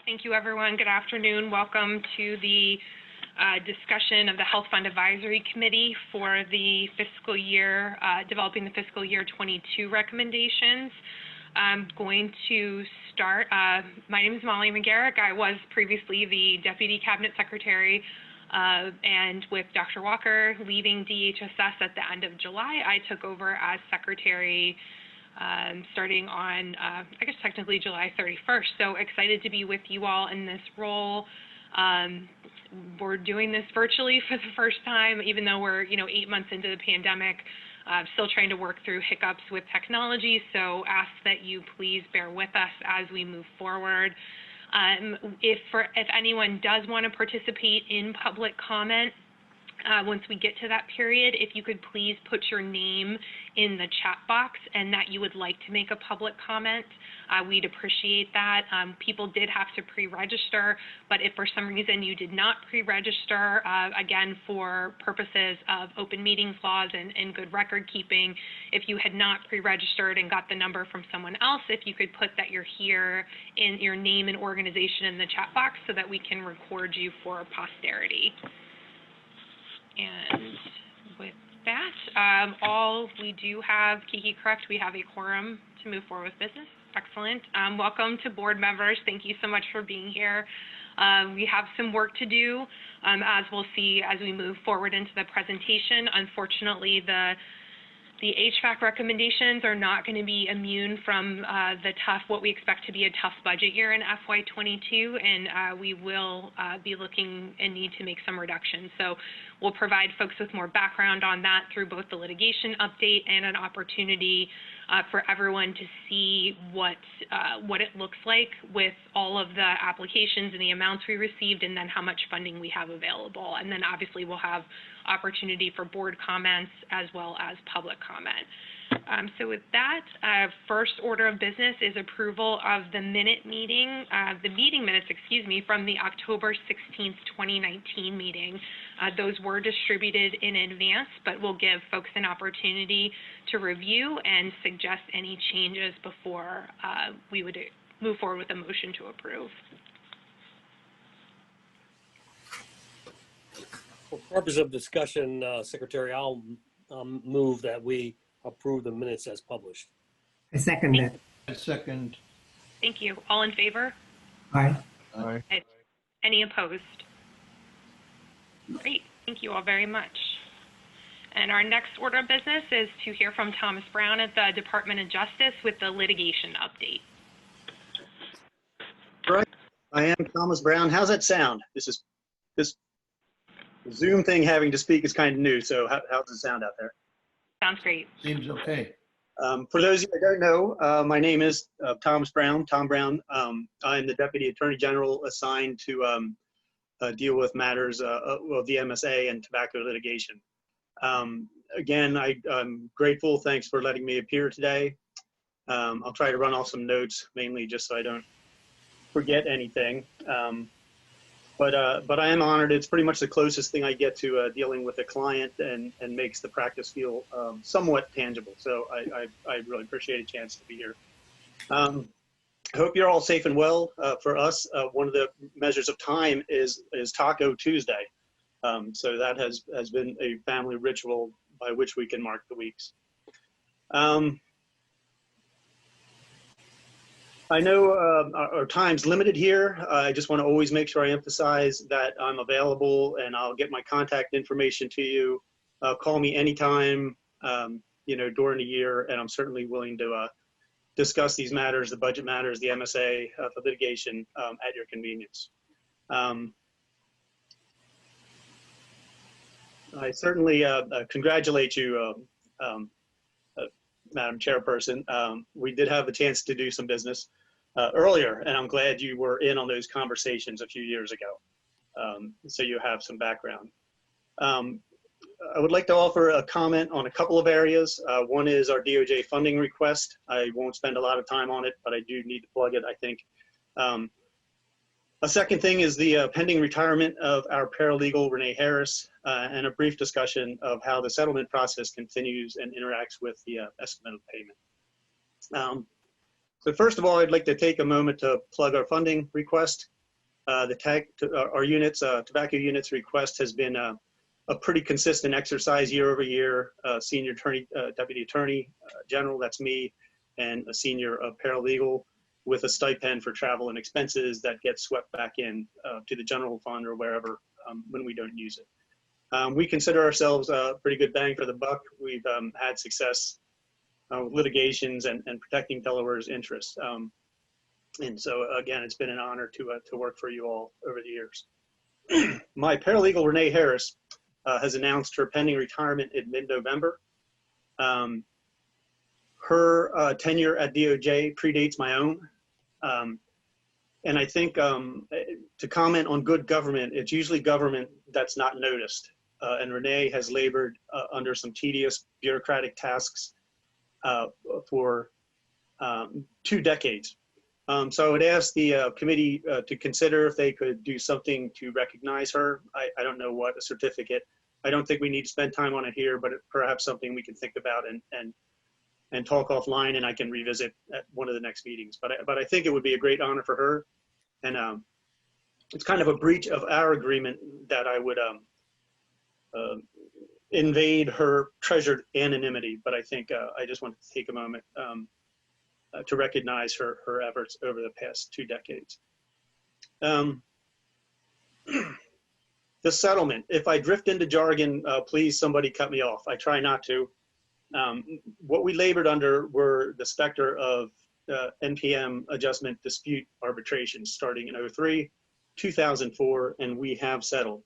Thank you, everyone. Good afternoon. Welcome to the discussion of the Health Fund Advisory Committee for the fiscal year, developing the fiscal year 22 recommendations. I'm going to start. My name is Molly McGarrick. I was previously the Deputy Cabinet Secretary, and with Dr. Walker leaving DHSS at the end of July, I took over as Secretary starting on, I guess technically July 31st. So excited to be with you all in this role. We're doing this virtually for the first time, even though we're 8 months into the pandemic, still trying to work through hiccups with technology. So ask that you please bear with us as we move forward. If anyone does want to participate in public comment, once we get to that period, if you could please put your name in the chat box and that you would like to make a public comment, we'd appreciate that. People did have to pre-register, but if for some reason you did not pre-register, again, for purposes of open meetings laws and good record keeping, if you had not pre-registered and got the number from someone else, if you could put that you're here in your name and organization in the chat box so that we can record you for posterity. And with that, we do have, Kiki, correct, we have a quorum to move forward with business. Excellent. Welcome to board members. Thank you so much for being here. We have some work to do, as we'll see as we move forward into the presentation. Unfortunately, the HVAC recommendations are not going to be immune from what we expect to be a tough budget year in FY22, and we will be looking and need to make some reductions. So we'll provide folks with more background on that through both the litigation update and an opportunity for everyone to see what it looks like with all of the applications and the amounts we received, and then how much funding we have available. And then obviously we'll have opportunity for board comments as well as public comment. So with that, first order of business is approval of the meeting minutes, from the October 16th, 2019 meeting. Those were distributed in advance, but we'll give folks an opportunity to review and suggest any changes before we would move forward with a motion to approve. For purpose of discussion, Secretary, I'll move that we approve the minutes as published. I second that. I second. Thank you. All in favor? Aye. Aye. Any opposed? Great. Thank you all very much. And our next order of business is to hear from Thomas Brown at the Department of Justice with the litigation update. Right. I am Thomas Brown. How's that sound? This Zoom thing having to speak is kind of new, so how does it sound out there? Sounds great. Seems okay. For those of you that don't know, my name is Thomas Brown, Tom Brown. I'm the Deputy Attorney General assigned to deal with matters of the MSA and tobacco litigation. Again, I'm grateful. Thanks for letting me appear today. I'll try to run off some notes, mainly just so I don't forget anything. But I am honored. It's pretty much the closest thing I get to dealing with a client and makes the practice feel somewhat tangible. So I really appreciate a chance to be here. I hope you're all safe and well. For us, one of the measures of time is Taco Tuesday. So that has been a family ritual by which we can mark the weeks. I know our time's limited here. I just want to always make sure I emphasize that I'm available, and I'll get my contact information to you. Call me anytime, during the year, and I'm certainly willing to discuss these matters, the budget matters, the MSA, the litigation at your convenience. I certainly congratulate you, Madam Chairperson. We did have a chance to do some business earlier, and I'm glad you were in on those conversations a few years ago, so you have some background. I would like to offer a comment on a couple of areas. One is our DOJ funding request. I won't spend a lot of time on it, but I do need to plug it, I think. A second thing is the pending retirement of our paralegal, Renee Harris, and a brief discussion of how the settlement process continues and interacts with the estimate of payment. So first of all, I'd like to take a moment to plug our funding request. Our units, tobacco units request has been a pretty consistent exercise year over year. Senior attorney, deputy attorney general, that's me, and a senior paralegal with a stipend for travel and expenses that gets swept back in to the general fund or wherever when we don't use it. We consider ourselves a pretty good bang for the buck. We've had success with litigations and protecting Delaware's interests. And so again, it's been an honor to work for you all over the years. My paralegal, Renee Harris, has announced her pending retirement in mid-November. Her tenure at DOJ predates my own. And I think to comment on good government, it's usually government that's not noticed. And Renee has labored under some tedious bureaucratic tasks for 2 decades. So I would ask the committee to consider if they could do something to recognize her. I don't know what, a certificate. I don't think we need to spend time on it here, but perhaps something we can think about and talk offline, and I can revisit at one of the next meetings. But I think it would be a great honor for her. And it's kind of a breach of our agreement that I would invade her treasured anonymity. But I think I just want to take a moment to recognize her efforts over the past 2 decades. The settlement, if I drift into jargon, please somebody cut me off. I try not to. What we labored under were the specter of NPM adjustment dispute arbitration starting in 2003, 2004, and we have settled.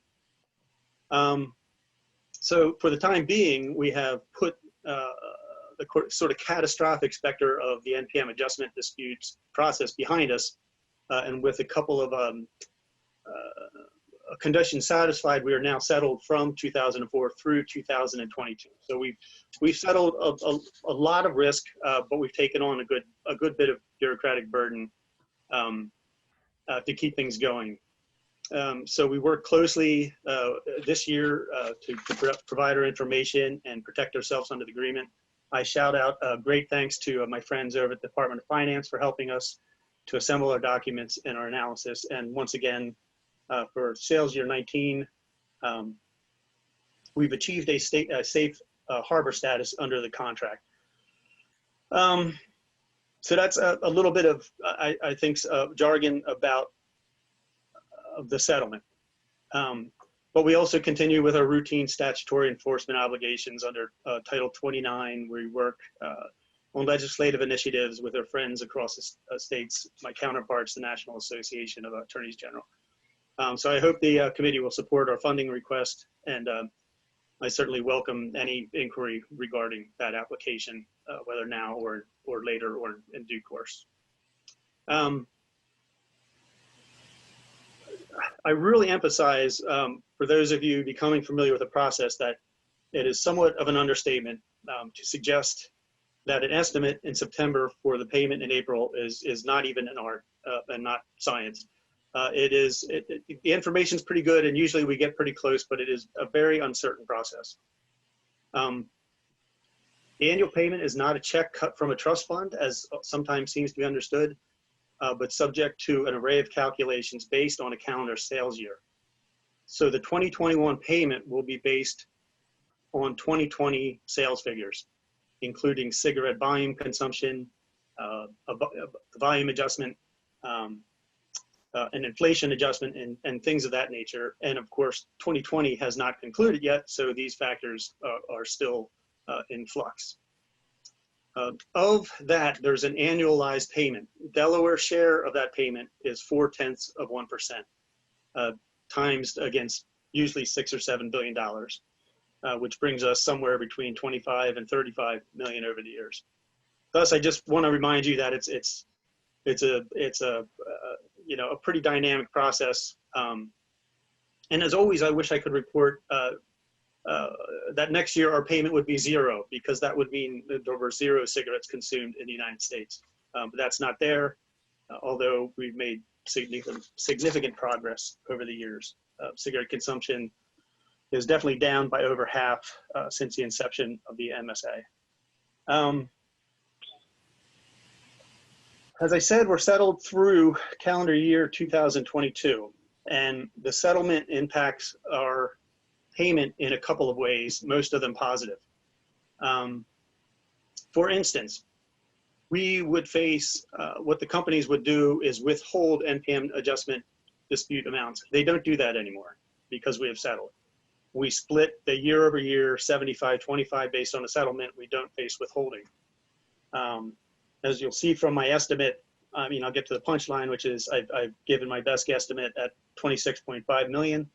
So for the time being, we have put the sort of catastrophic specter of the NPM adjustment disputes process behind us, and with a couple of conditions satisfied, we are now settled from 2004 through 2022. So we've settled a lot of risk, but we've taken on a good bit of bureaucratic burden to keep things going. So we work closely this year to provide our information and protect ourselves under the agreement. I shout out great thanks to my friends over at the Department of Finance for helping us to assemble our documents and our analysis. And once again, for sales year 19, we've achieved a safe harbor status under the contract. So that's a little bit of, I think, jargon about the settlement. But we also continue with our routine statutory enforcement obligations under Title 29, where we work on legislative initiatives with our friends across the states, my counterparts, the National Association of Attorneys General. So I hope the committee will support our funding request, and I certainly welcome any inquiry regarding that application, whether now or later or in due course. I really emphasize, for those of you becoming familiar with the process, that it is somewhat of an understatement to suggest that an estimate in September for the payment in April is not even an art and not science. The information is pretty good, and usually we get pretty close, but it is a very uncertain process. The annual payment is not a check cut from a trust fund, as sometimes seems to be understood, but subject to an array of calculations based on a calendar sales year. So the 2021 payment will be based on 2020 sales figures, including cigarette volume consumption, volume adjustment, an inflation adjustment, and things of that nature. And of course, 2020 has not concluded yet, so these factors are still in flux. Of that, there's an annualized payment. Delaware's share of that payment is 0.4%, times against usually $6 or $7 billion, which brings us somewhere between 25 and 35 million over the years. Thus, I just want to remind you that it's a pretty dynamic process. And as always, I wish I could report that next year our payment would be 0, because that would mean that there were 0 cigarettes consumed in the United States. But that's not there, although we've made significant progress over the years. Cigarette consumption is definitely down by over half since the inception of the MSA. As I said, we're settled through calendar year 2022, and the settlement impacts our payment in a couple of ways, most of them positive. For instance, we would face, what the companies would do is withhold NPM adjustment dispute amounts. They don't do that anymore because we have settled. We split the year over year 75-25 based on the settlement. We don't face withholding. As you'll see from my estimate, I mean, I'll get to the punchline, which is I've given my best guesstimate at 26.5 million.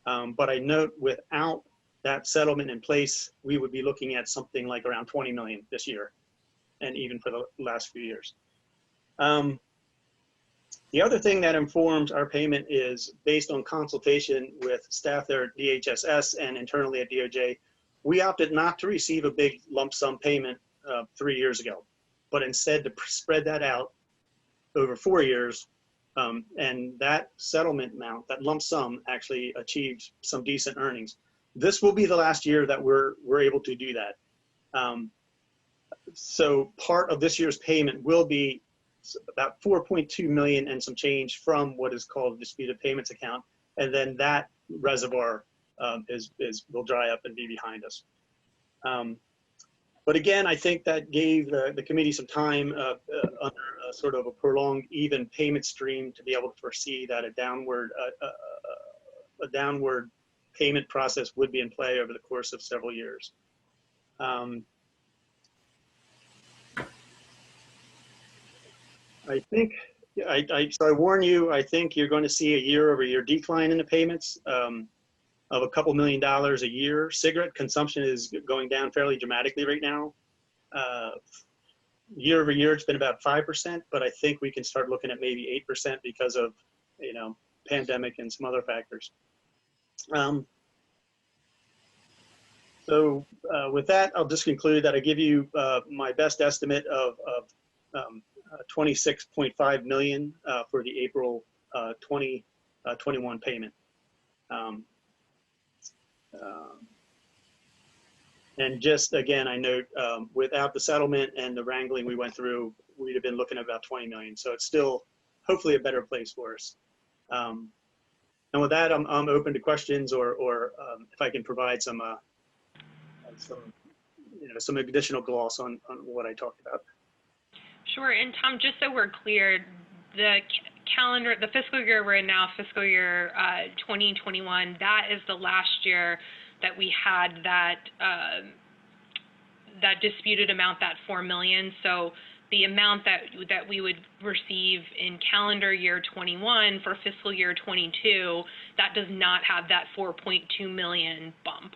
But I note without that settlement in place, we would be looking at something like around 20 million this year, and even for the last few years. The other thing that informs our payment is based on consultation with staff there at DHSS and internally at DOJ, we opted not to receive a big lump sum payment 3 years ago, but instead to spread that out over 4 years. And that settlement amount, that lump sum, actually achieved some decent earnings. This will be the last year that we're able to do that. So part of this year's payment will be about 4.2 million and some change from what is called a disputed payments account, and then that reservoir will dry up and be behind us. But again, I think that gave the committee some time under sort of a prolonged even payment stream to be able to foresee that a downward payment process would be in play over the course of several years. I think, so I warn you, I think you're going to see a year-over-year decline in the payments of a couple $1 million a year. Cigarette consumption is going down fairly dramatically right now. Year over year, it's been about 5%, but I think we can start looking at maybe 8% because of, you know, pandemic and some other factors. So with that, I'll just conclude that I give you my best estimate of 26.5 million for the April 2021 payment. And just again, I note without the settlement and the wrangling we went through, we'd have been looking at about 20 million. So it's still hopefully a better place for us. And with that, I'm open to questions or if I can provide some additional gloss on what I talked about. Sure, and Tom, just so we're clear, the fiscal year we're in now, fiscal year 2021, that is the last year that we had that that disputed amount, that 4 million. So the amount that we would receive in calendar year 21 for fiscal year 22, that does not have that 4.2 million bump.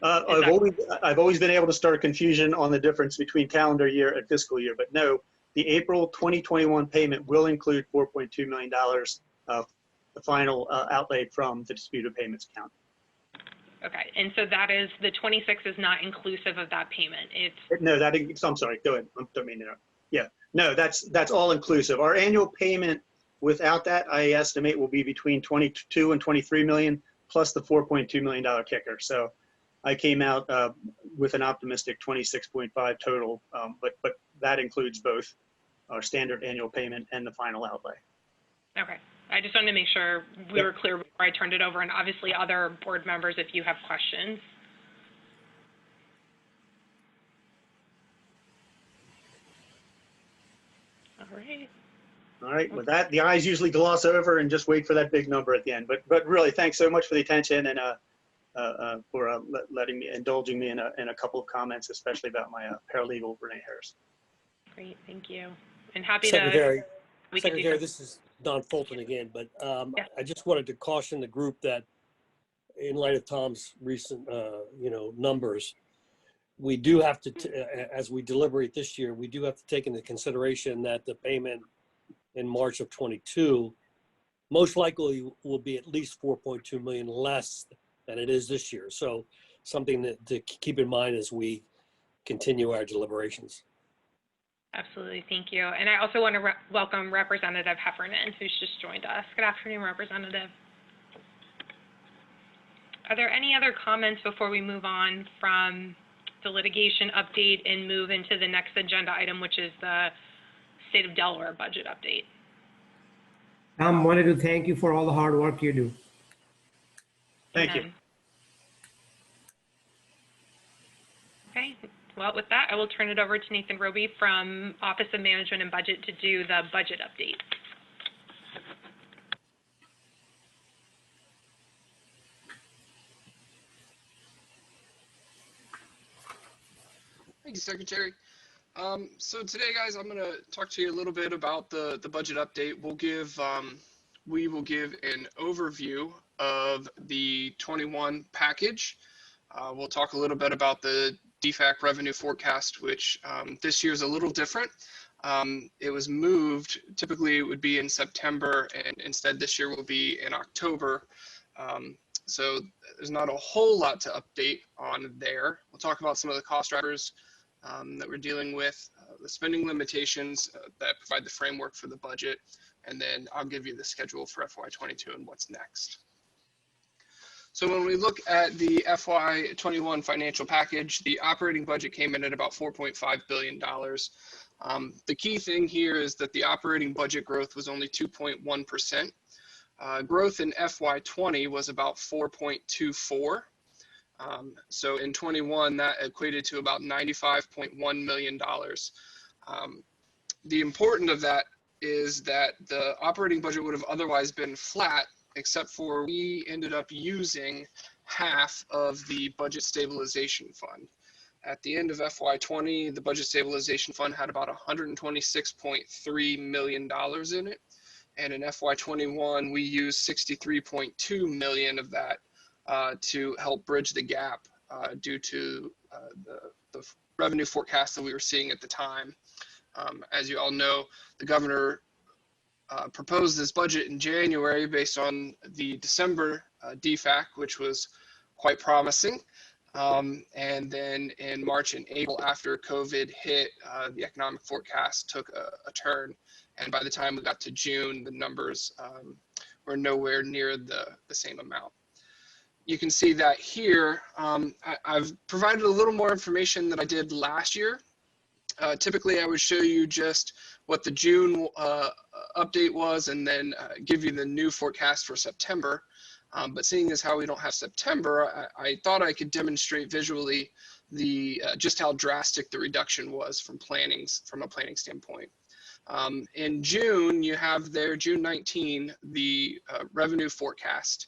I've always been able to start confusion on the difference between calendar year and fiscal year, but no, the April 2021 payment will include $4.2 million of the final outlay from the disputed payments account. Okay, and so that is, the 26 is not inclusive of that payment. No, I'm sorry, go ahead. I don't mean to interrupt. Yeah, no, that's all inclusive. Our annual payment without that, I estimate, will be between 22 and 23 million plus the $4.2 million kicker. So I came out with an optimistic 26.5 total, but that includes both our standard annual payment and the final outlay. Okay. I just wanted to make sure we were clear before I turned it over, and obviously other board members if you have questions. All right. All right, with that, the eyes usually gloss over and just wait for that big number at the end. But really, thanks so much for the attention and for indulging me in a couple of comments, especially about my paralegal, Renee Harris. Great, thank you. And happy Secretary, to... this is Don Fulton again, but I just wanted to caution the group that in light of Tom's recent, numbers, we do have to, as we deliberate this year, we do have to take into consideration that the payment in March of 22 most likely will be at least 4.2 million less than it is this year. So something to keep in mind as we continue our deliberations. Absolutely, thank you. And I also want to welcome Representative Heffernan, who's just joined us. Good afternoon, Representative. Are there any other comments before we move on from the litigation update and move into the next agenda item, which is the State of Delaware budget update. Tom, wanted to thank you for all the hard work you do. Thank you. Amen. Okay, well, with that, I will turn it over to Nathan Roby from Office of Management and Budget to do the budget update. Thank you, Secretary. So today, guys, I'm going to talk to you a little bit about the budget update. We will give an overview of the 21 package. We'll talk a little bit about the DFAC revenue forecast, which this year is a little different. It was moved. Typically, it would be in September, and instead this year will be in October. So there's not a whole lot to update on there. We'll talk about some of the cost drivers that we're dealing with, the spending limitations that provide the framework for the budget, and then I'll give you the schedule for FY22 and what's next. So when we look at the FY21 financial package, the operating budget came in at about $4.5 billion. The key thing here is that the operating budget growth was only 2.1%. Growth in FY20 was about 4.24. So in 21, that equated to about $95.1 million. The important of that is that the operating budget would have otherwise been flat, except for we ended up using half of the budget stabilization fund. At the end of FY20, the budget stabilization fund had about $126.3 million in it. And in FY21, we used $63.2 million of that to help bridge the gap due to the revenue forecast that we were seeing at the time. As you all know, the governor proposed this budget in January based on the December DFAC, which was quite promising. And then in March and April, after COVID hit, the economic forecast took a turn. And by the time we got to June, the numbers were nowhere near the same amount. You can see that here. I've provided a little more information than I did last year. Typically, I would show you just what the June update was and then give you the new forecast for September. But seeing as how we don't have September, I thought I could demonstrate visually just how drastic the reduction was from a planning standpoint. In June, you have there, June 19, the revenue forecast.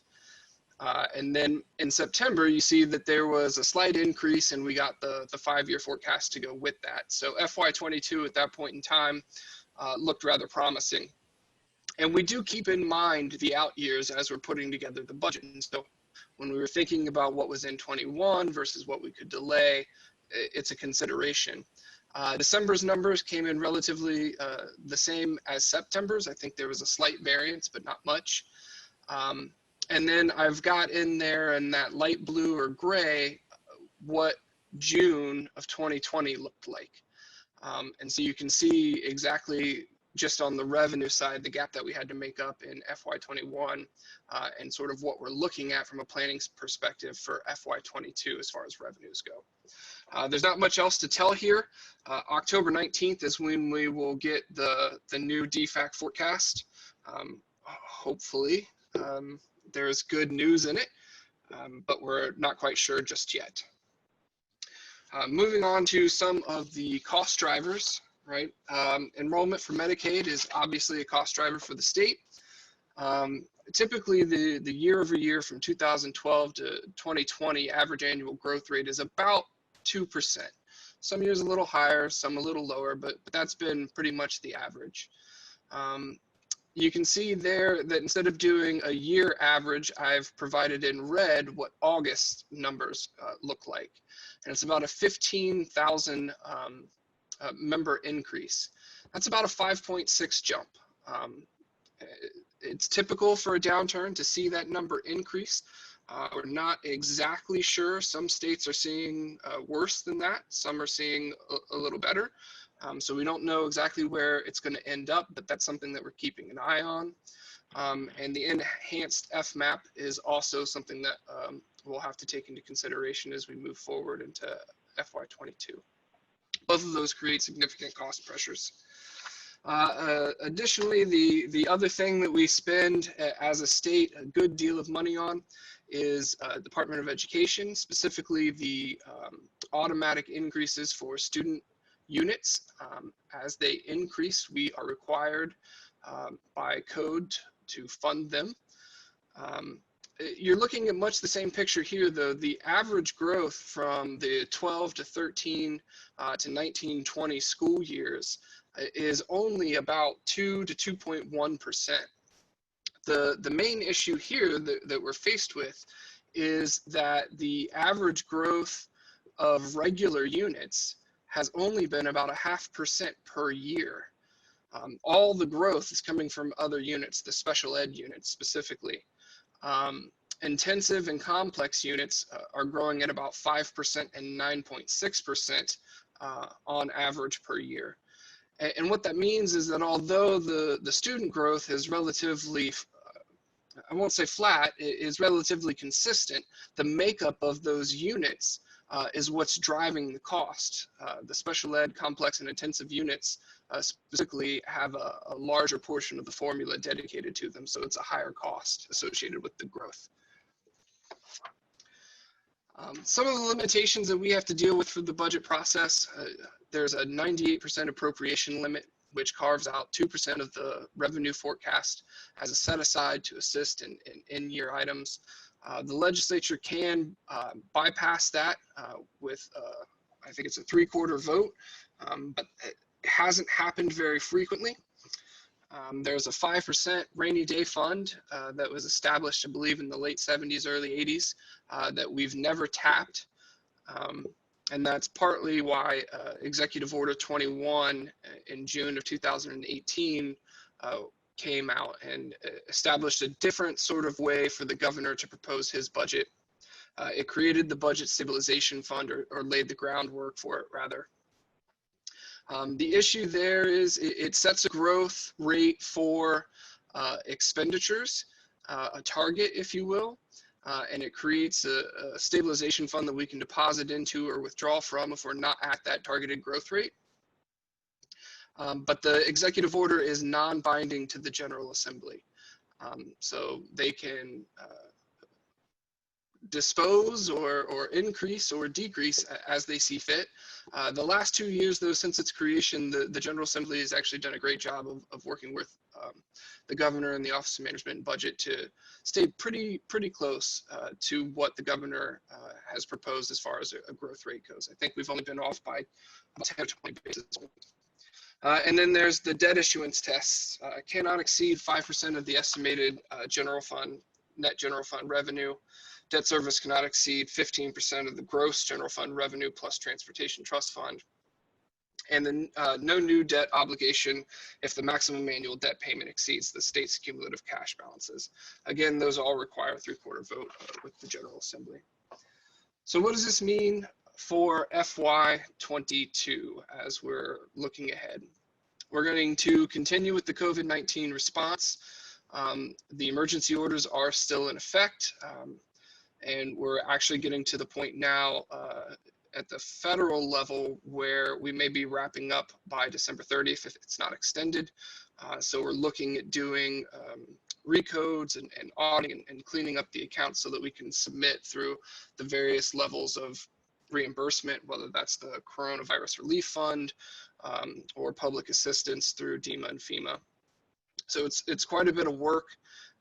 And then in September, you see that there was a slight increase and we got the 5-year forecast to go with that. So FY22 at that point in time looked rather promising. And we do keep in mind the out years as we're putting together the budget. And so when we were thinking about what was in 21 versus what we could delay, it's a consideration. December's numbers came in relatively the same as September's. I think there was a slight variance, but not much. And then I've got in there in that light blue or gray what June of 2020 looked like. And so you can see exactly just on the revenue side, the gap that we had to make up in FY21 and sort of what we're looking at from a planning perspective for FY22 as far as revenues go. There's not much else to tell here. October 19th is when we will get the new DFAC forecast. Hopefully there's good news in it, but we're not quite sure just yet. Moving on to some of the cost drivers, right? Enrollment for Medicaid is obviously a cost driver for the state. Typically, the year over year from 2012 to 2020 average annual growth rate is about 2%. Some years a little higher, some a little lower, but that's been pretty much the average. You can see there that instead of doing a year average, I've provided in red what August numbers look like. And it's about a 15,000 member increase. That's about a 5.6 jump. It's typical for a downturn to see that number increase. We're not exactly sure. Some states are seeing worse than that. Some are seeing a little better. So we don't know exactly where it's going to end up, but that's something that we're keeping an eye on. And the enhanced FMAP is also something that we'll have to take into consideration as we move forward into FY22. Both of those create significant cost pressures. Additionally, the other thing that we spend as a state a good deal of money on is Department of Education, specifically the automatic increases for student units. As they increase, we are required by code to fund them. You're looking at much the same picture here, though. The average growth from the 12 to 13 to 19, 20 school years is only about 2 to 2.1%. The main issue here that we're faced with is that the average growth of regular units has only been about 0.5% per year. All the growth is coming from other units, the special ed units specifically. Intensive and complex units are growing at about 5% and 9.6% on average per year. And what that means is that although the student growth is relatively, I won't say flat, it is relatively consistent, the makeup of those units is what's driving the cost. The special ed, complex, and intensive units specifically have a larger portion of the formula dedicated to them, so it's a higher cost associated with the growth. Some of the limitations that we have to deal with for the budget process, there's a 98% appropriation limit, which carves out 2% of the revenue forecast as a set aside to assist in in-year items. The legislature can bypass that with, I think it's a 3/4 vote, but it hasn't happened very frequently. There's a 5% rainy day fund that was established, I believe, in the late 70s, early 80s, that we've never tapped. And that's partly why Executive Order 21 in June of 2018 came out and established a different sort of way for the governor to propose his budget. It created the Budget Stabilization Fund, or laid the groundwork for it, rather. The issue there is it sets a growth rate for expenditures, a target, if you will, and it creates a stabilization fund that we can deposit into or withdraw from if we're not at that targeted growth rate. But the executive order is non-binding to the General Assembly. So they can dispose or increase or decrease as they see fit. The last 2 years, though, since its creation, the General Assembly has actually done a great job of working with the governor and the Office of Management and Budget to stay pretty close to what the governor has proposed as far as a growth rate goes. I think we've only been off by 10 or 20 basis points. And then there's the debt issuance tests. Cannot exceed 5% of the estimated net general fund revenue. Debt service cannot exceed 15% of the gross general fund revenue plus transportation trust fund. And then no new debt obligation if the maximum annual debt payment exceeds the state's cumulative cash balances. Again, those all require a 3/4 vote with the General Assembly. So what does this mean for FY22 as we're looking ahead? We're going to continue with the COVID-19 response. The emergency orders are still in effect. And we're actually getting to the point now at the federal level where we may be wrapping up by December 30th if it's not extended. So we're looking at doing recodes and auditing and cleaning up the accounts so that we can submit through the various levels of reimbursement, whether that's the Coronavirus Relief Fund or public assistance through DEMA and FEMA. So it's quite a bit of work,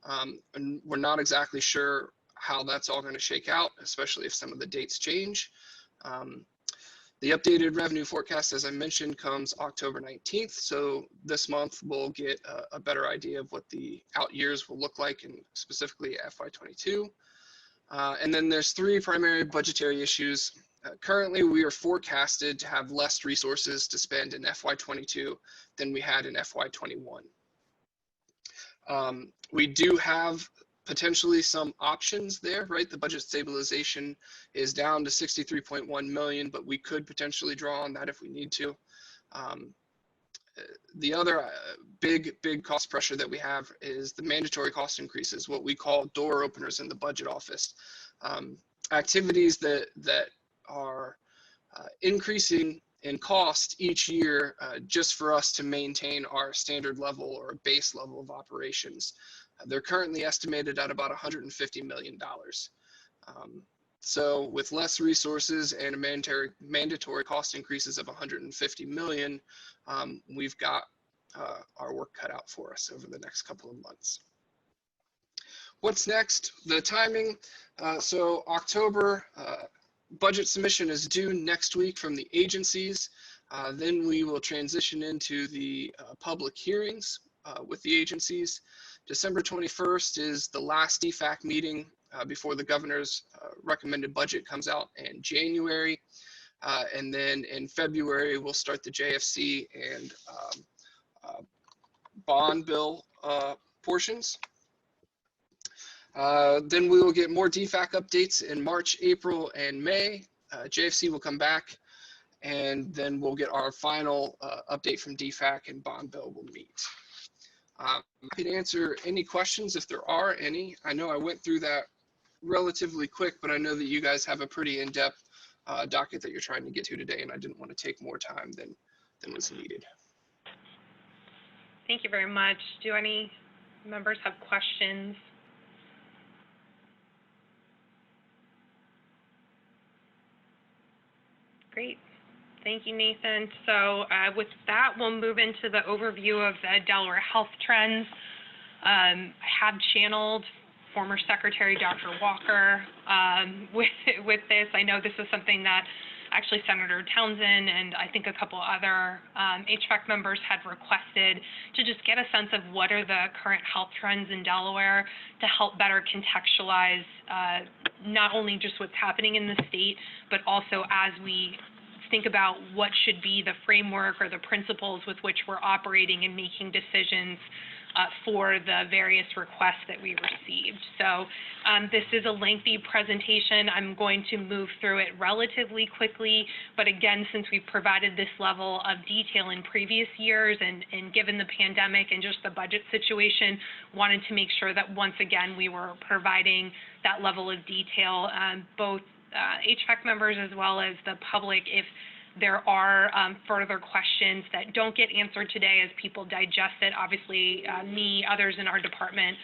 and we're not exactly sure how that's all going to shake out, especially if some of the dates change. The updated revenue forecast, as I mentioned, comes October 19th. So this month we'll get a better idea of what the out years will look like, and specifically FY22. And then there's 3 primary budgetary issues. Currently, we are forecasted to have less resources to spend in FY22 than we had in FY21. We do have potentially some options there, right? The budget stabilization is down to 63.1 million, but we could potentially draw on that if we need to. The other big cost pressure that we have is the mandatory cost increases, what we call door openers in the budget office. Activities that are increasing in cost each year just for us to maintain our standard level or a base level of operations. They're currently estimated at about $150 million. So with less resources and mandatory cost increases of $150 million, we've got our work cut out for us over the next couple of months. What's next? The timing. So October, budget submission is due next week from the agencies. Then we will transition into the public hearings with the agencies. December 21st is the last DFAC meeting before the governor's recommended budget comes out in January. And then in February, we'll start the JFC and bond bill portions. Then we will get more DFAC updates in March, April, and May. JFC will come back, and then we'll get our final update from DFAC, and bond bill will meet. I'm happy to answer any questions if there are any. I know I went through that relatively quick, but I know that you guys have a pretty in-depth docket that you're trying to get to today, and I didn't want to take more time than was needed. Thank you very much. Do any members have questions? Great. Thank you, Nathan. So with that, we'll move into the overview of the Delaware health trends. I have channeled former Secretary Dr. Walker with this. I know this is something that actually Senator Townsend and I think a couple other HVAC members had requested to just get a sense of what are the current health trends in Delaware to help better contextualize not only just what's happening in the state, but also as we think about what should be the framework or the principles with which we're operating and making decisions for the various requests that we received. So this is a lengthy presentation. I'm going to move through it relatively quickly, but again, since we've provided this level of detail in previous years and given the pandemic and just the budget situation, wanted to make sure that once again we were providing that level of detail, both HVAC members as well as the public, if there are further questions that don't get answered today as people digest it. Obviously, me, others in our department,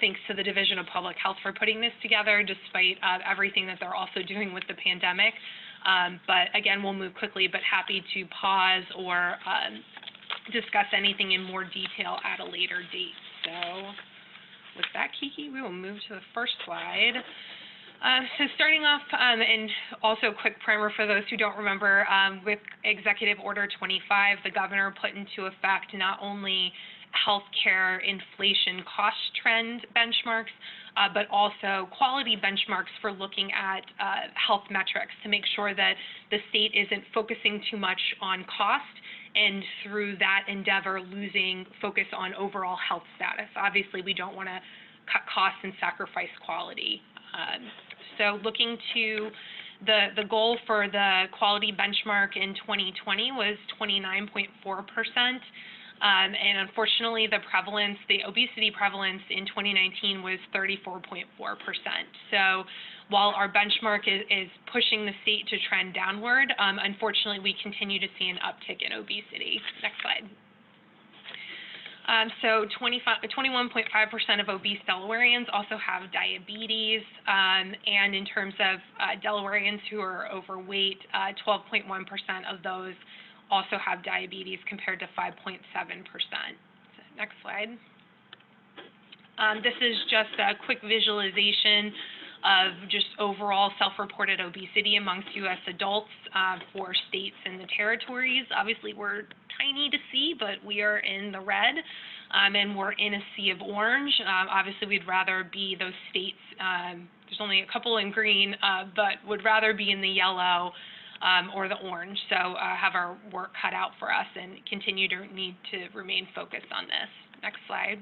thanks to the Division of Public Health for putting this together, despite everything that they're also doing with the pandemic. But again, we'll move quickly, but happy to pause or discuss anything in more detail at a later date. So with that, Kiki, we will move to the first slide. So starting off, and also a quick primer for those who don't remember, with Executive Order 25, the governor put into effect not only healthcare inflation cost trend benchmarks, but also quality benchmarks for looking at health metrics to make sure that the state isn't focusing too much on cost and through that endeavor losing focus on overall health status. Obviously, we don't want to cut costs and sacrifice quality. So looking to the goal for the quality benchmark in 2020 was 29.4%. And unfortunately, the obesity prevalence in 2019 was 34.4%. So while our benchmark is pushing the state to trend downward, unfortunately, we continue to see an uptick in obesity. Next slide. So 21.5% of obese Delawareans also have diabetes, and in terms of Delawareans who are overweight, 12.1% of those also have diabetes compared to 5.7%. So next slide. This is just a quick visualization of just overall self-reported obesity amongst U.S. adults for states and the territories. Obviously, we're tiny to see, but we are in the red, and we're in a sea of orange. Obviously, we'd rather be those states, there's only a couple in green, but would rather be in the yellow or the orange. So have our work cut out for us and continue to need to remain focused on this. Next slide.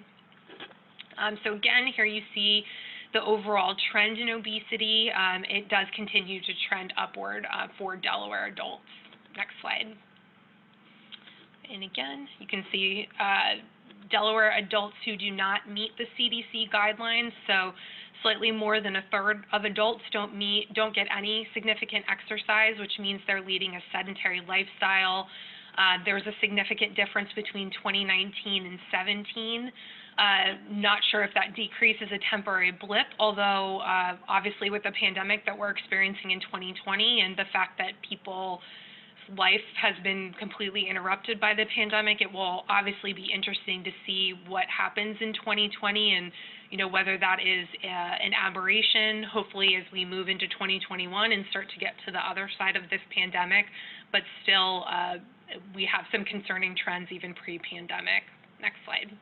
So again, here you see the overall trend in obesity. It does continue to trend upward for Delaware adults. Next slide. And again, you can see Delaware adults who do not meet the CDC guidelines. So Slightly more than a third of adults don't get any significant exercise, which means they're leading a sedentary lifestyle. There's a significant difference between 2019 and 17. Not sure if that decrease is a temporary blip, although obviously with the pandemic that we're experiencing in 2020 and the fact that people's life has been completely interrupted by the pandemic, it will obviously be interesting to see what happens in 2020 and whether that is an aberration, hopefully as we move into 2021 and start to get to the other side of this pandemic, but still we have some concerning trends even pre-pandemic. Next slide.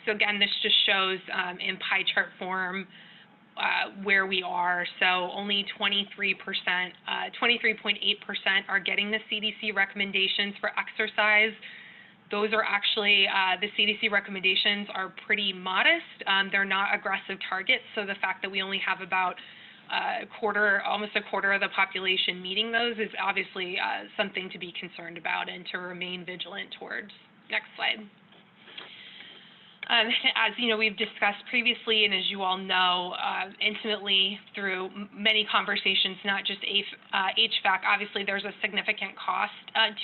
So again, this just shows in pie chart form where we are. So only 23%, 23.8% are getting the CDC recommendations for exercise. Those are actually, the CDC recommendations are pretty modest. They're not aggressive targets. So the fact that we only have about almost a quarter of the population meeting those is obviously something to be concerned about and to remain vigilant towards. Next slide. As we've discussed previously, and as you all know intimately through many conversations, not just HVAC, obviously there's a significant cost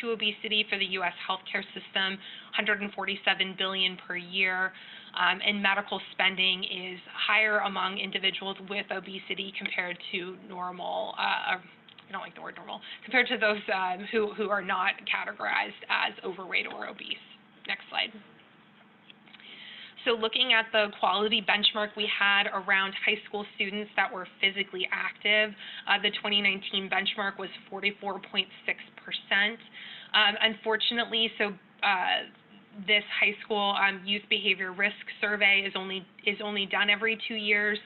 to obesity for the U.S. healthcare system, $147 billion per year, and medical spending is higher among individuals with obesity compared to normal. I don't like the word normal, compared to those who are not categorized as overweight or obese. Next slide. So looking at the quality benchmark we had around high school students that were physically active, the 2019 benchmark was 44.6%. Unfortunately, this high school youth behavior risk survey is only done every 2 years.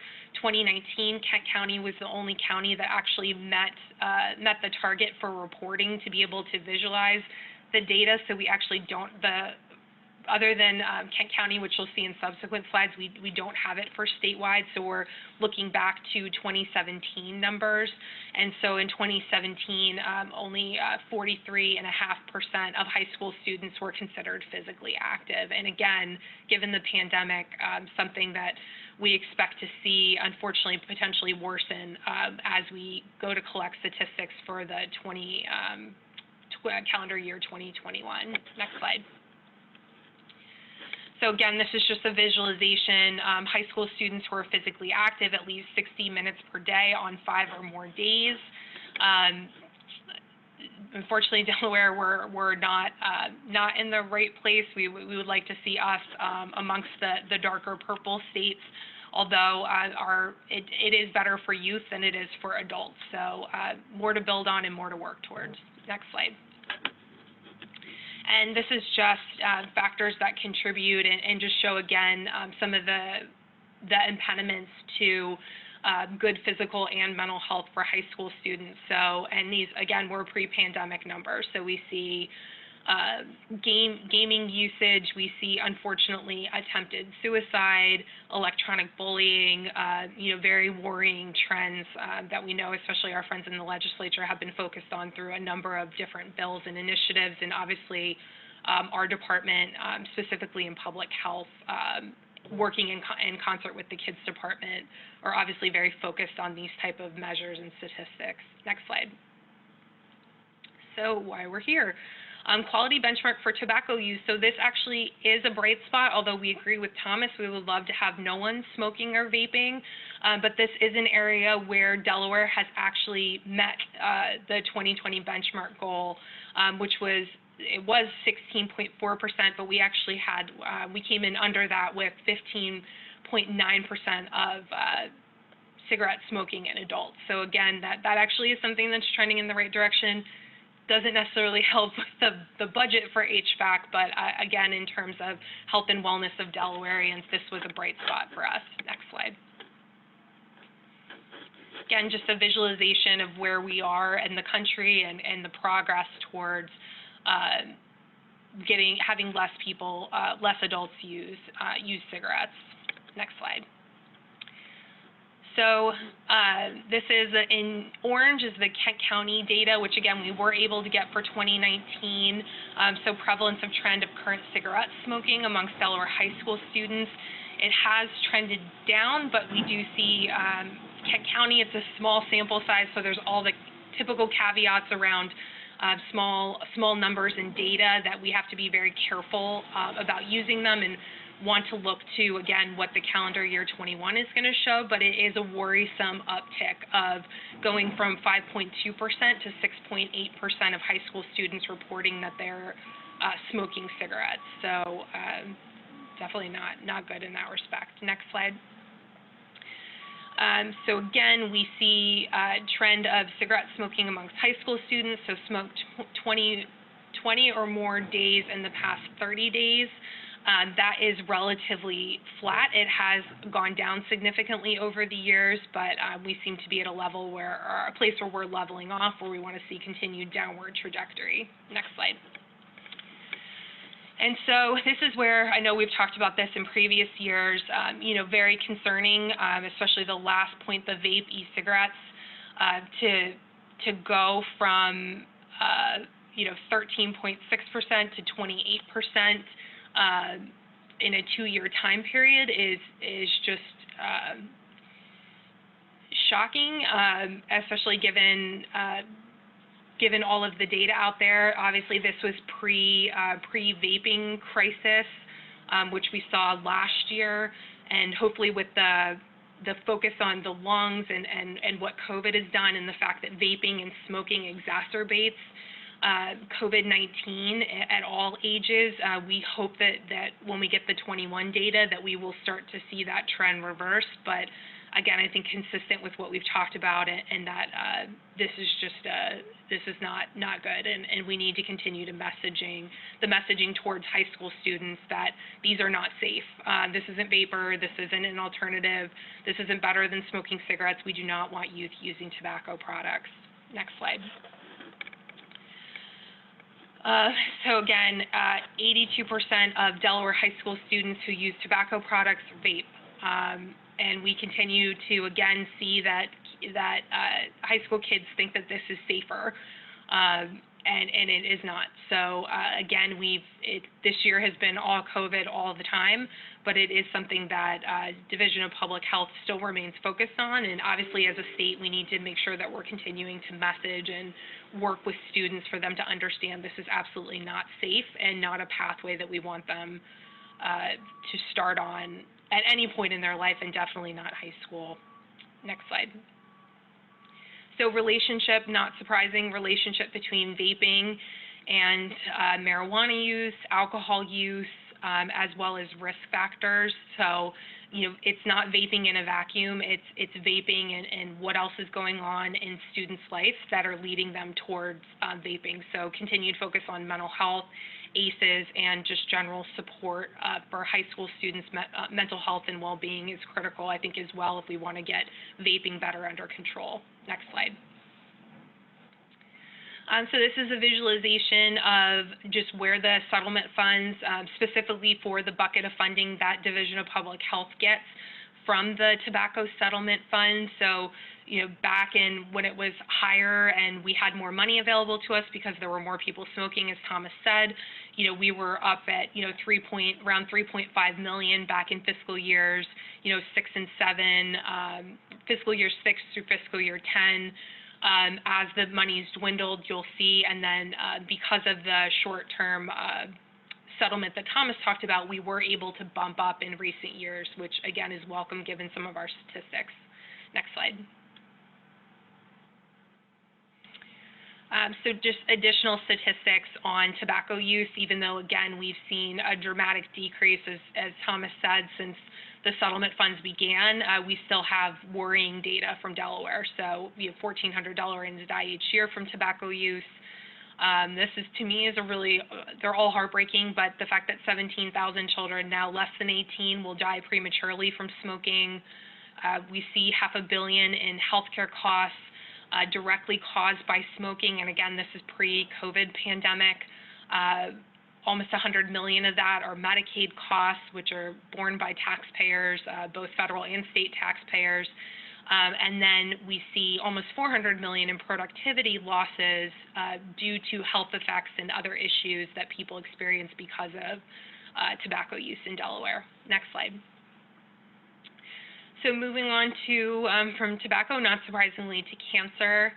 2019, Kent County was the only county that actually met the target for reporting to be able to visualize the data. So we actually don't, other than Kent County, which you'll see in subsequent slides, we don't have it for statewide, so we're looking back to 2017 numbers. And so in 2017, only 43.5% of high school students were considered physically active. And again, given the pandemic, something that we expect to see, unfortunately, potentially worsen as we go to collect statistics for the calendar year 2021. Next slide. So again, this is just a visualization. High school students who are physically active at least 60 minutes per day on 5 or more days. Unfortunately, Delaware, we're not in the right place. We would like to see us amongst the darker purple states, although it is better for youth than it is for adults. So more to build on and more to work towards. Next slide. And this is just factors that contribute and just show again some of the impediments to good physical and mental health for high school students. So, and these again were pre-pandemic numbers. So we see gaming usage, we see unfortunately attempted suicide, electronic bullying, very worrying trends that we know, especially our friends in the legislature, have been focused on through a number of different bills and initiatives, and obviously our department, specifically in public health, working in concert with the kids department, are obviously very focused on these type of measures and statistics. Next slide. So why we're here. Quality benchmark for tobacco use. So this actually is a bright spot, although we agree with Thomas, we would love to have no one smoking or vaping, but this is an area where Delaware has actually met the 2020 benchmark goal, which was 16.4%, but we actually had, we came in under that with 15.9% of cigarette smoking in adults. So again, that actually is something that's trending in the right direction. Doesn't necessarily help with the budget for HVAC, but again, in terms of health and wellness of Delawareans, this was a bright spot for us. Next slide. Again, just a visualization of where we are in the country and the progress towards having less people, less adults use cigarettes. Next slide. So this is in orange is the Kent County data, which again we were able to get for 2019. So prevalence of trend of current cigarette smoking amongst Delaware high school students. It has trended down, but we do see Kent County, it's a small sample size, so there's all the typical caveats around small numbers and data that we have to be very careful about using them and want to look to, again, what the calendar year 21 is going to show, but it is a worrisome uptick of going from 5.2% to 6.8% of high school students reporting that they're smoking cigarettes. So definitely not good in that respect. Next slide. So again, we see a trend of cigarette smoking amongst high school students, so smoked 20 or more days in the past 30 days. That is relatively flat. It has gone down significantly over the years, but we seem to be at a level where, or a place where we're leveling off, where we want to see continued downward trajectory. Next slide. And so this is where, I know we've talked about this in previous years, very concerning, especially the last point, the vape e-cigarettes, to go from, 13.6% to 28% in a 2-year time period is just shocking, especially given all of the data out there. Obviously, this was pre-vaping crisis, which we saw last year, and hopefully with the focus on the lungs and what COVID has done and the fact that vaping and smoking exacerbates COVID-19 at all ages, we hope that when we get the 21 data that we will start to see that trend reverse. But again, I think consistent with what we've talked about and that this is not good, and we need to continue the messaging towards high school students that these are not safe. This isn't vapor, this isn't an alternative, this isn't better than smoking cigarettes. We do not want youth using tobacco products. Next slide. So again, 82% of Delaware high school students who use tobacco products vape. And we continue to, again, see that high school kids think that this is safer, and it is not. So again, this year has been all COVID all the time, but it is something that Division of Public Health still remains focused on. And obviously, as a state, we need to make sure that we're continuing to message and work with students for them to understand this is absolutely not safe and not a pathway that we want them to start on at any point in their life, and definitely not high school. Next slide. So relationship, not surprising, relationship between vaping and marijuana use, alcohol use, as well as risk factors. So, it's not vaping in a vacuum, it's vaping and what else is going on in students' lives that are leading them towards vaping. So continued focus on mental health, ACEs, and just general support for high school students' mental health and well-being is critical, I think, as well, if we want to get vaping better under control. Next slide. So this is a visualization of just where the settlement funds, specifically for the bucket of funding that Division of Public Health gets from the tobacco settlement fund. So, back in when it was higher and we had more money available to us because there were more people smoking, as Thomas said, we were up at, around 3.5 million back in fiscal years, 6 and 7, fiscal year 6 through fiscal year 10. As the money's dwindled, you'll see, and then because of the short-term settlement that Thomas talked about, we were able to bump up in recent years, which again is welcome given some of our statistics. Next slide. So just additional statistics on tobacco use, even though, again, we've seen a dramatic decrease, as Thomas said, since the settlement funds began. We still have worrying data from Delaware. So we have $1,400 in to die each year from tobacco use. This is, to me, is a really, they're all heartbreaking, but the fact that 17,000 children, now less than 18, will die prematurely from smoking. We see $500 million in healthcare costs directly caused by smoking, and again, this is pre-COVID pandemic. Almost $100 million of that are Medicaid costs, which are borne by taxpayers, both federal and state taxpayers. And then we see almost $400 million in productivity losses due to health effects and other issues that people experience because of tobacco use in Delaware. Next slide. So moving on to, from tobacco, not surprisingly, to cancer.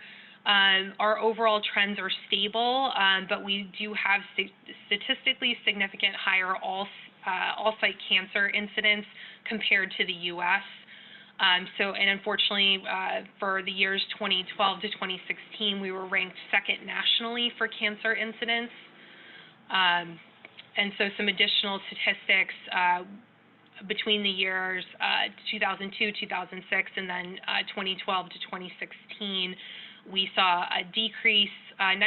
Our overall trends are stable, but we do have statistically significant higher all-site cancer incidence compared to the U.S. And unfortunately, for the years 2012 to 2016, we were ranked second nationally for cancer incidence. And so some additional statistics between the years 2002, 2006, and then 2012 to 2016, we saw a decrease, 9%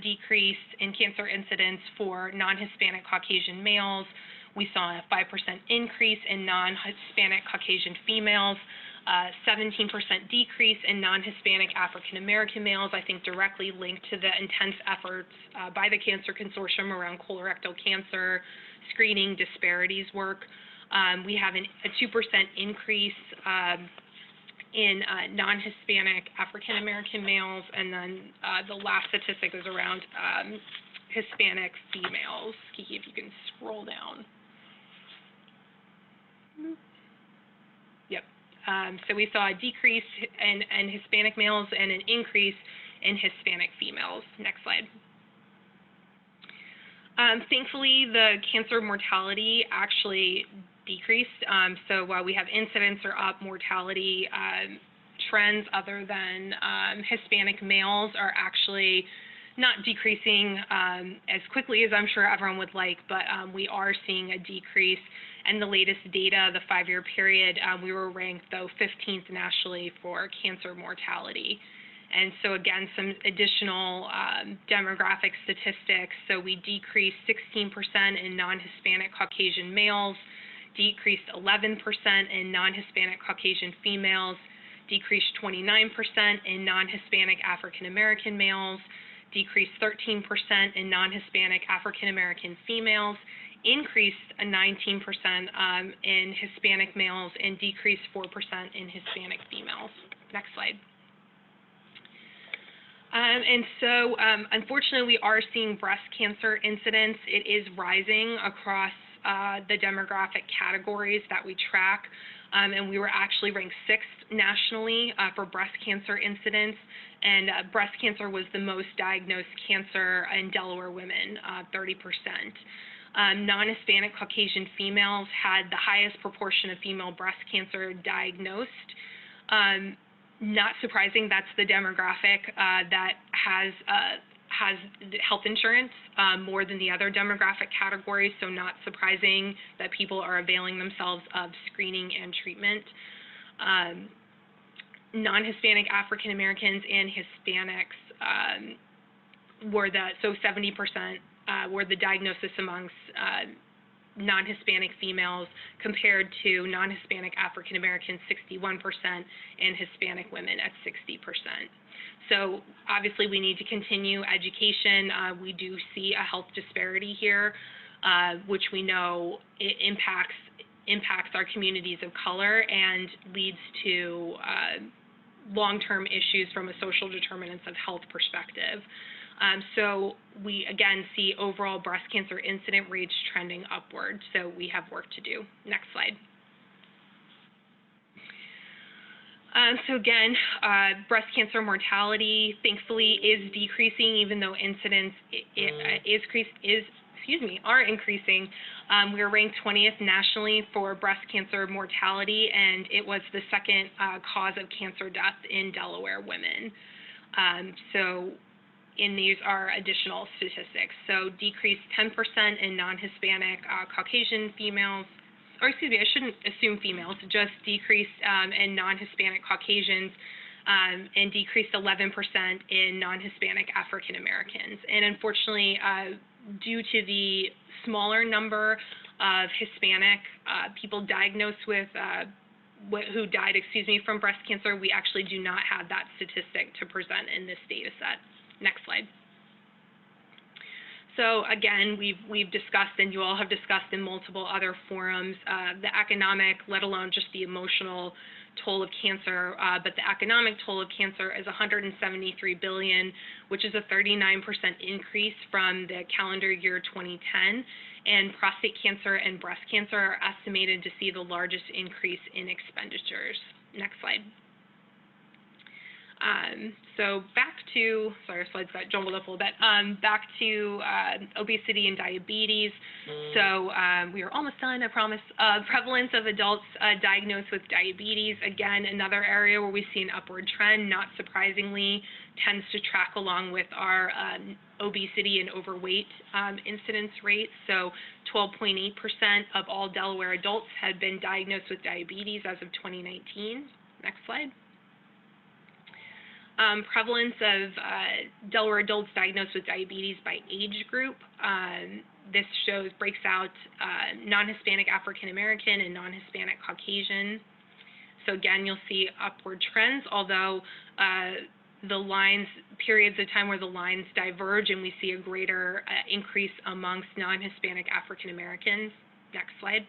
decrease in cancer incidence for non-Hispanic Caucasian males. We saw a 5% increase in non-Hispanic Caucasian females, 17% decrease in non-Hispanic African American males, I think directly linked to the intense efforts by the Cancer Consortium around colorectal cancer screening disparities work. We have a 2% increase in non-Hispanic African American males, and then the last statistic is around Hispanic females. Kiki, if you can scroll down. Yep. So we saw a decrease in Hispanic males and an increase in Hispanic females. Next slide. Thankfully, the cancer mortality actually decreased. So while we have incidence or up, mortality trends other than Hispanic males are actually not decreasing as quickly as I'm sure everyone would like, but we are seeing a decrease. And the latest data, the 5-year period, we were ranked, though, 15th nationally for cancer mortality. And so, again, some additional demographic statistics. So we decreased 16% in non-Hispanic Caucasian males, decreased 11% in non-Hispanic Caucasian females, decreased 29% in non-Hispanic African American males, decreased 13% in non-Hispanic African American females, increased 19% in Hispanic males, and decreased 4% in Hispanic females. Next slide. And so, unfortunately, we are seeing breast cancer incidence. It is rising across the demographic categories that we track, and we were actually ranked 6th nationally for breast cancer incidence, and breast cancer was the most diagnosed cancer in Delaware women, 30%. Non-Hispanic Caucasian females had the highest proportion of female breast cancer diagnosed. Not surprising, that's the demographic that has health insurance more than the other demographic categories, so not surprising that people are availing themselves of screening and treatment. Non-Hispanic African Americans and Hispanics were so 70% were the diagnosis amongst non-Hispanic females compared to non-Hispanic African Americans, 61%, and Hispanic women at 60%. So obviously we need to continue education. We do see a health disparity here, which we know it impacts our communities of color and leads to long-term issues from a social determinants of health perspective. So we, again, see overall breast cancer incident rates trending upward, so we have work to do. Next slide. So again, breast cancer mortality, thankfully, is decreasing, even though incidence are increasing. We are ranked 20th nationally for breast cancer mortality, and it was the second cause of cancer death in Delaware women. And these are additional statistics. So decreased 10% in non-Hispanic Caucasian females, or excuse me, I shouldn't assume females, just decreased in non-Hispanic Caucasians and decreased 11% in non-Hispanic African Americans. And unfortunately, due to the smaller number of Hispanic people diagnosed with who died, from breast cancer, we actually do not have that statistic to present in this data set. Next slide. So again, we've discussed, and you all have discussed in multiple other forums, the economic, let alone just the emotional toll of cancer, but the economic toll of cancer is $173 billion, which is a 39% increase from the calendar year 2010. And prostate cancer and breast cancer are estimated to see the largest increase in expenditures. Next slide. So back to, sorry, our slides got jumbled up a little bit, back to obesity and diabetes. So we are almost done, I promise. Prevalence of adults diagnosed with diabetes, again, another area where we see an upward trend, not surprisingly, tends to track along with our obesity and overweight incidence rates. So 12.8% of all Delaware adults had been diagnosed with diabetes as of 2019. Next slide. Prevalence of Delaware adults diagnosed with diabetes by age group. This breaks out non-Hispanic African American and non-Hispanic Caucasian. So again, you'll see upward trends, although periods of time where the lines diverge and we see a greater increase amongst non-Hispanic African Americans. Next slide.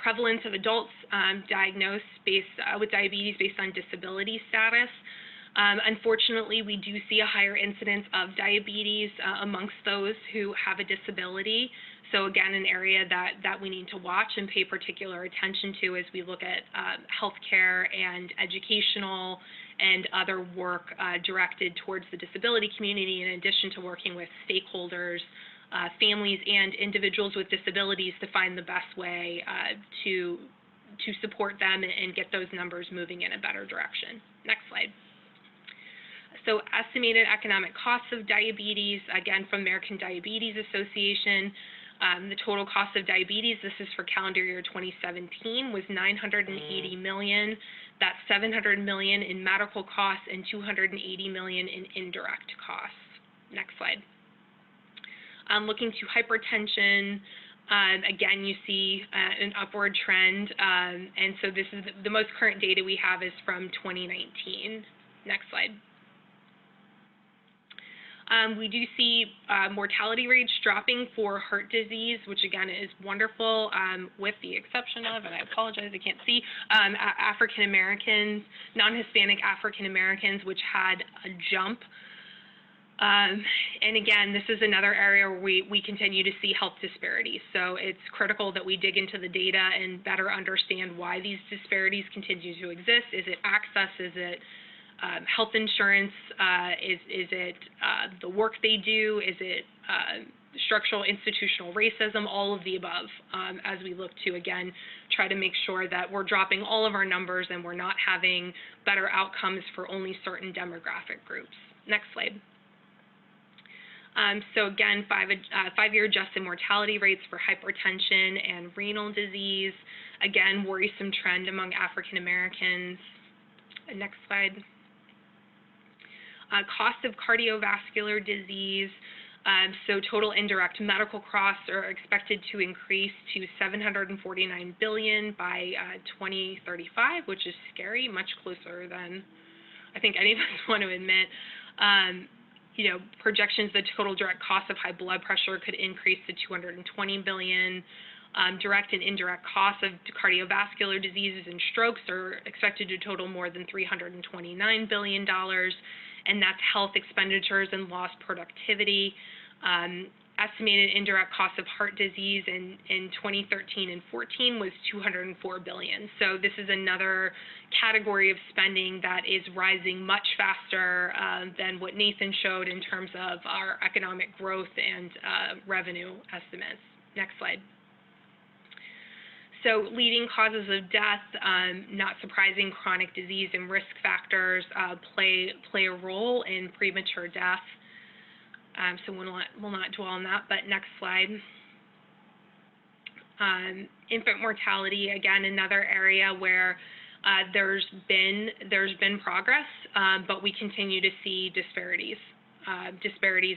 Prevalence of adults diagnosed with diabetes based on disability status. Unfortunately, we do see a higher incidence of diabetes amongst those who have a disability. So again, an area that we need to watch and pay particular attention to as we look at healthcare and educational and other work directed towards the disability community, in addition to working with stakeholders, families, and individuals with disabilities to find the best way to support them and get those numbers moving in a better direction. Next slide. So estimated economic costs of diabetes, again, from American Diabetes Association. The total cost of diabetes, this is for calendar year 2017, was $980 million. That's $700 million in medical costs and $280 million in indirect costs. Next slide. Looking to hypertension, again, you see an upward trend, and so this is the most current data we have is from 2019. Next slide. We do see mortality rates dropping for heart disease, which again is wonderful, with the exception of, and I apologize, I can't see, African Americans, non-Hispanic African Americans, which had a jump. And again, this is another area where we continue to see health disparities. So it's critical that we dig into the data and better understand why these disparities continue to exist. Is it access? Is it health insurance? Is it the work they do? Is it structural institutional racism? All of the above, as we look to, again, try to make sure that we're dropping all of our numbers and we're not having better outcomes for only certain demographic groups. Next slide. So again, five-year adjusted mortality rates for hypertension and renal disease. Again, worrisome trend among African Americans. Next slide. Cost of cardiovascular disease. So total indirect medical costs are expected to increase to $749 billion by 2035, which is scary, much closer than I think any of us want to admit. Projections the total direct cost of high blood pressure could increase to $220 billion. Direct and indirect costs of cardiovascular diseases and strokes are expected to total more than $329 billion, and that's health expenditures and lost productivity. Estimated indirect cost of heart disease in 2013 and 14 was $204 billion. So this is another category of spending that is rising much faster than what Nathan showed in terms of our economic growth and revenue estimates. Next slide. So leading causes of death, not surprising, chronic disease and risk factors play a role in premature death. So we'll not dwell on that, but next slide. Infant mortality, again, another area where there's been progress, but we continue to see disparities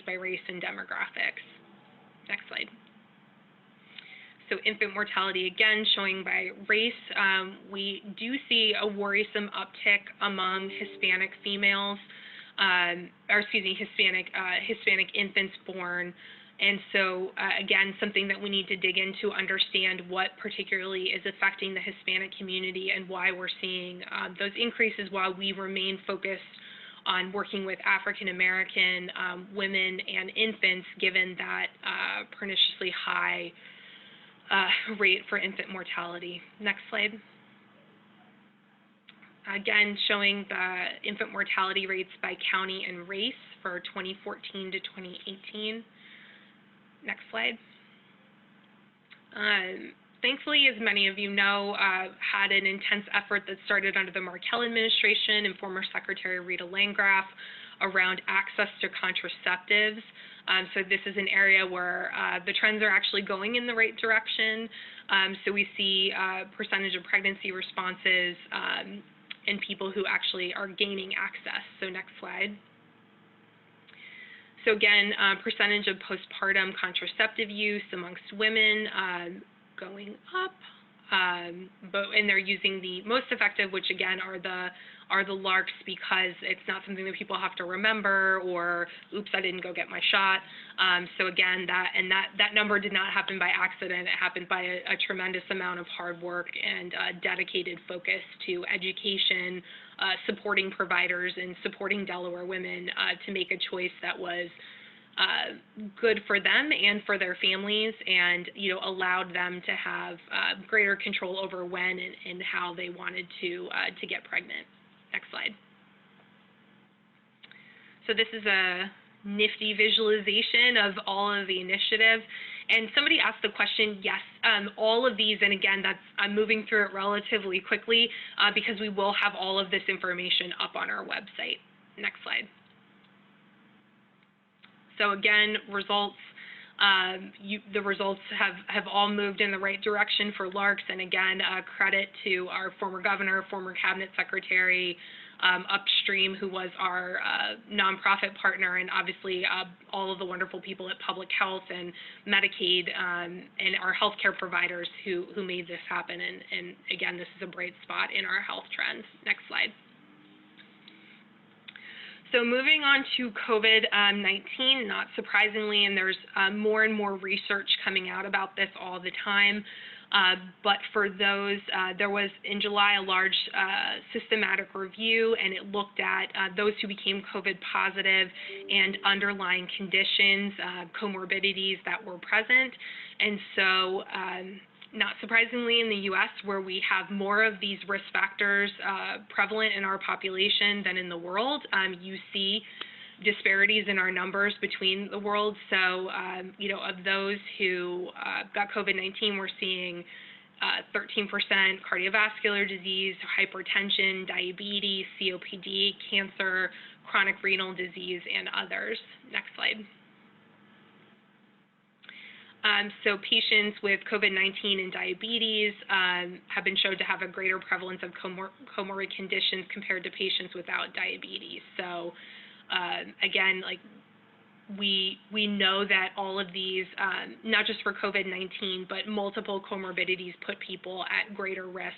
by race and demographics. Next slide. So infant mortality, again, showing by race, we do see a worrisome uptick among Hispanic females, Hispanic infants born And so, again, something that we need to dig into, understand what particularly is affecting the Hispanic community and why we're seeing those increases while we remain focused on working with African American women and infants, given that perniciously high rate for infant mortality. Next slide. Again, showing the infant mortality rates by county and race for 2014 to 2018. Next slide. Thankfully, as many of you know, had an intense effort that started under the Markell administration and former Secretary Rita Landgraf around access to contraceptives. So this is an area where the trends are actually going in the right direction. So we see percentage of pregnancy responses in people who actually are gaining access. So next slide. So again, percentage of postpartum contraceptive use amongst women going up, and they're using the most effective, which again are the LARCs, because it's not something that people have to remember, or oops, I didn't go get my shot. So again, that number did not happen by accident. It happened by a tremendous amount of hard work and dedicated focus to education, supporting providers, and supporting Delaware women to make a choice that was good for them and for their families, and allowed them to have greater control over when and how they wanted to get pregnant. Next slide. So this is a nifty visualization of all of the initiatives. And somebody asked the question, yes, all of these, and again, I'm moving through it relatively quickly because we will have all of this information up on our website. Next slide. So again, results, the results have all moved in the right direction for LARCs, and again, credit to our former governor, former cabinet secretary, upstream, who was our nonprofit partner, and obviously all of the wonderful people at Public Health and Medicaid and our healthcare providers who made this happen. And again, this is a bright spot in our health trends. Next slide. So moving on to COVID-19, not surprisingly, and there's more and more research coming out about this all the time, but for those, there was in July a large systematic review, and it looked at those who became COVID positive and underlying conditions, comorbidities that were present. And so not surprisingly, in the U.S., where we have more of these risk factors prevalent in our population than in the world, you see disparities in our numbers between the world. So, of those who got COVID-19, we're seeing 13% cardiovascular disease, hypertension, diabetes, COPD, cancer, chronic renal disease, and others. Next slide. So patients with COVID-19 and diabetes have been shown to have a greater prevalence of comorbid conditions compared to patients without diabetes. So again, like we know that all of these, not just for COVID-19, but multiple comorbidities put people at greater risk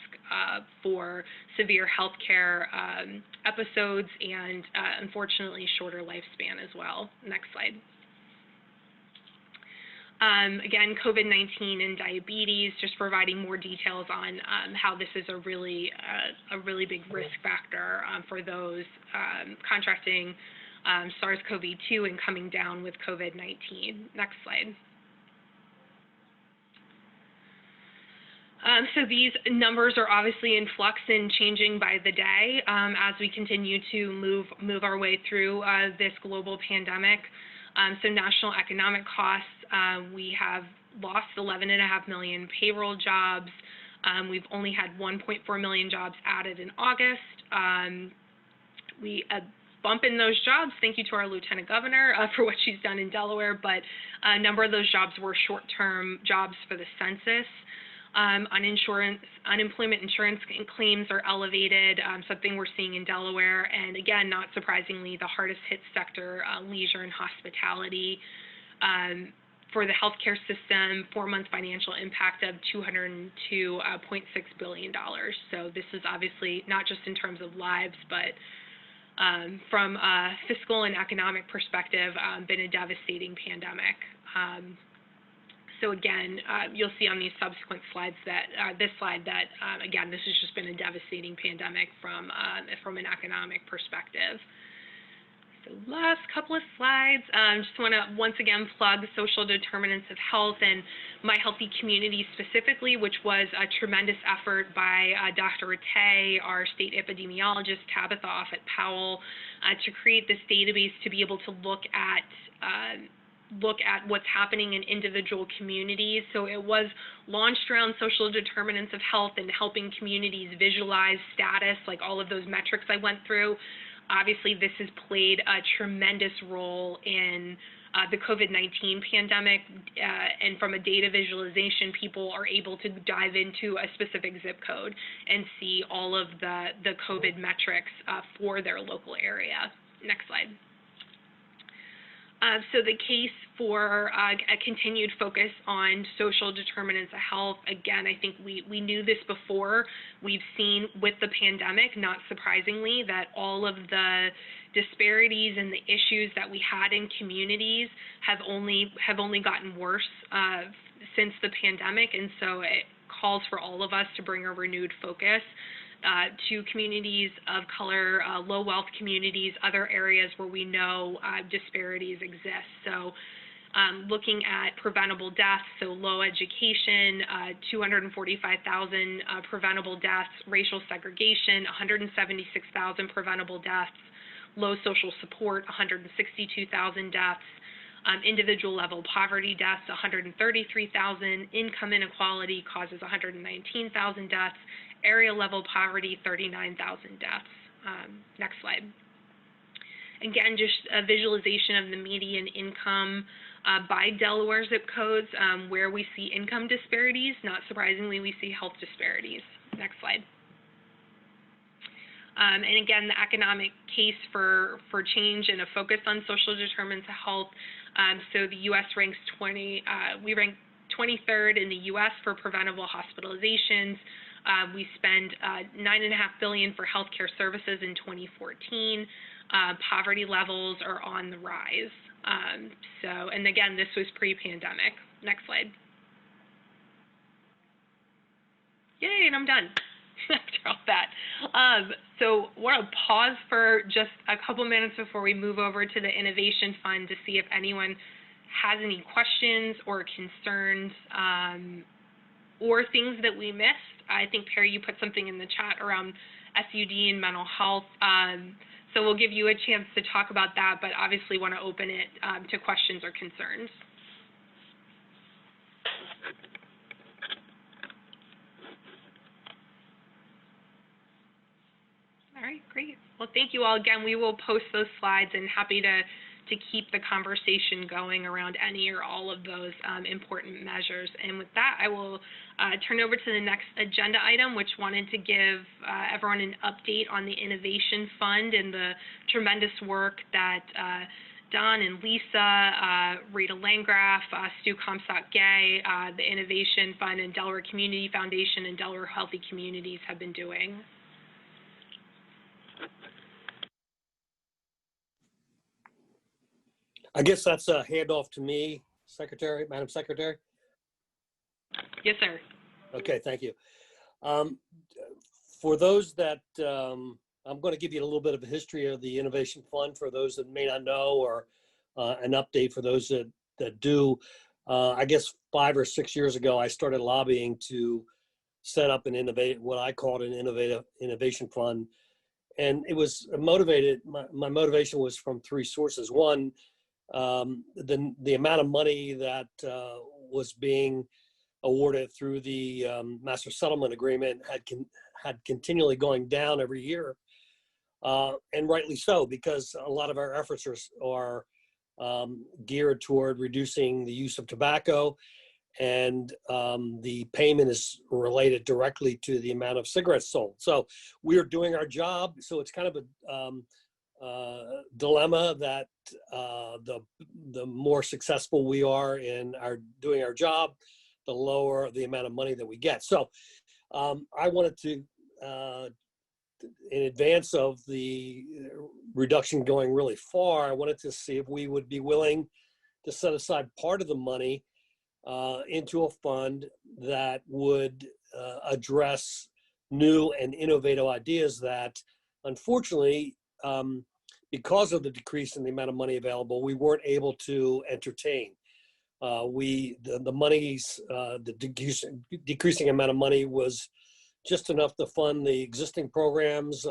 for severe healthcare episodes and unfortunately shorter lifespan as well. Next slide. Again, COVID-19 and diabetes, just providing more details on how this is a really big risk factor for those contracting SARS-CoV-2 and coming down with COVID-19. Next slide. So these numbers are obviously in flux and changing by the day as we continue to move our way through this global pandemic. So national economic costs, we have lost 11.5 million payroll jobs. We've only had 1.4 million jobs added in August. We bump in those jobs, thank you to our Lieutenant Governor for what she's done in Delaware, but a number of those jobs were short-term jobs for the census. Unemployment insurance claims are elevated, something we're seeing in Delaware, and again, not surprisingly, the hardest hit sector, leisure and hospitality. For the healthcare system, 4-month financial impact of $202.6 billion. So this is obviously not just in terms of lives, but from a fiscal and economic perspective, been a devastating pandemic. So again, you'll see on these subsequent slides that again, this has just been a devastating pandemic from an economic perspective. So last couple of slides, just want to once again plug social determinants of health and My Healthy Community specifically, which was a tremendous effort by Dr. Rattay, our state epidemiologist, Tabitha off at Powell, to create this database to be able to look at what's happening in individual communities. So it was launched around social determinants of health and helping communities visualize status, like all of those metrics I went through. Obviously, this has played a tremendous role in the COVID-19 pandemic, and from a data visualization, people are able to dive into a specific zip code and see all of the COVID metrics for their local area. Next slide. So the case for a continued focus on social determinants of health, again, I think we knew this before. We've seen with the pandemic, not surprisingly, that all of the disparities and the issues that we had in communities have only gotten worse since the pandemic, and so it calls for all of us to bring a renewed focus to communities of color, low wealth communities, other areas where we know disparities exist. So looking at preventable deaths, so low education, 245,000 preventable deaths, racial segregation, 176,000 preventable deaths, low social support, 162,000 deaths, individual level poverty deaths, 133,000, income inequality causes 119,000 deaths, area level poverty, 39,000 deaths. Next slide. Again, just a visualization of the median income by Delaware zip codes, where we see income disparities. Not surprisingly, we see health disparities. Next slide. And again, the economic case for change and a focus on social determinants of health. So the U.S. ranks we rank 23rd in the U.S. for preventable hospitalizations. We spend $9.5 billion for healthcare services in 2014. Poverty levels are on the rise. And again, this was pre-pandemic. Next slide. Yay, and I'm done after all that. So I want to pause for just a couple minutes before we move over to the Innovation Fund to see if anyone has any questions or concerns or things that we missed. I think, Perry, you put something in the chat around SUD and mental health. So we'll give you a chance to talk about that, but obviously want to open it to questions or concerns. All right, great. Well, thank you all again. We will post those slides and happy to keep the conversation going around any or all of those important measures. And with that, I will turn over to the next agenda item, which wanted to give everyone an update on the Innovation Fund and the tremendous work that Don and Lisa, Rita Landgraf, Stu Comstock-Gay, the Innovation Fund and Delaware Community Foundation and Delaware Healthy Communities have been doing. I guess that's a handoff to me, Secretary, Madam Secretary. Yes, sir. Okay, thank you. For those that, I'm going to give you a little bit of a history of the Innovation Fund for those that may not know, or an update for those that do. I guess 5 or 6 years ago, I started lobbying to set up what I called an innovation fund. And it was motivated, my motivation was from 3 sources. One, the amount of money that was being awarded through the Master Settlement Agreement had continually going down every year, and rightly so, because a lot of our efforts are geared toward reducing the use of tobacco, and the payment is related directly to the amount of cigarettes sold. So we are doing our job. So it's kind of a dilemma that the more successful we are in doing our job, the lower the amount of money that we get. So I wanted to, in advance of the reduction going really far, I wanted to see if we would be willing to set aside part of the money into a fund that would address new and innovative ideas that, unfortunately, because of the decrease in the amount of money available, we weren't able to entertain. The money's, the decreasing amount of money was just enough to fund the existing programs,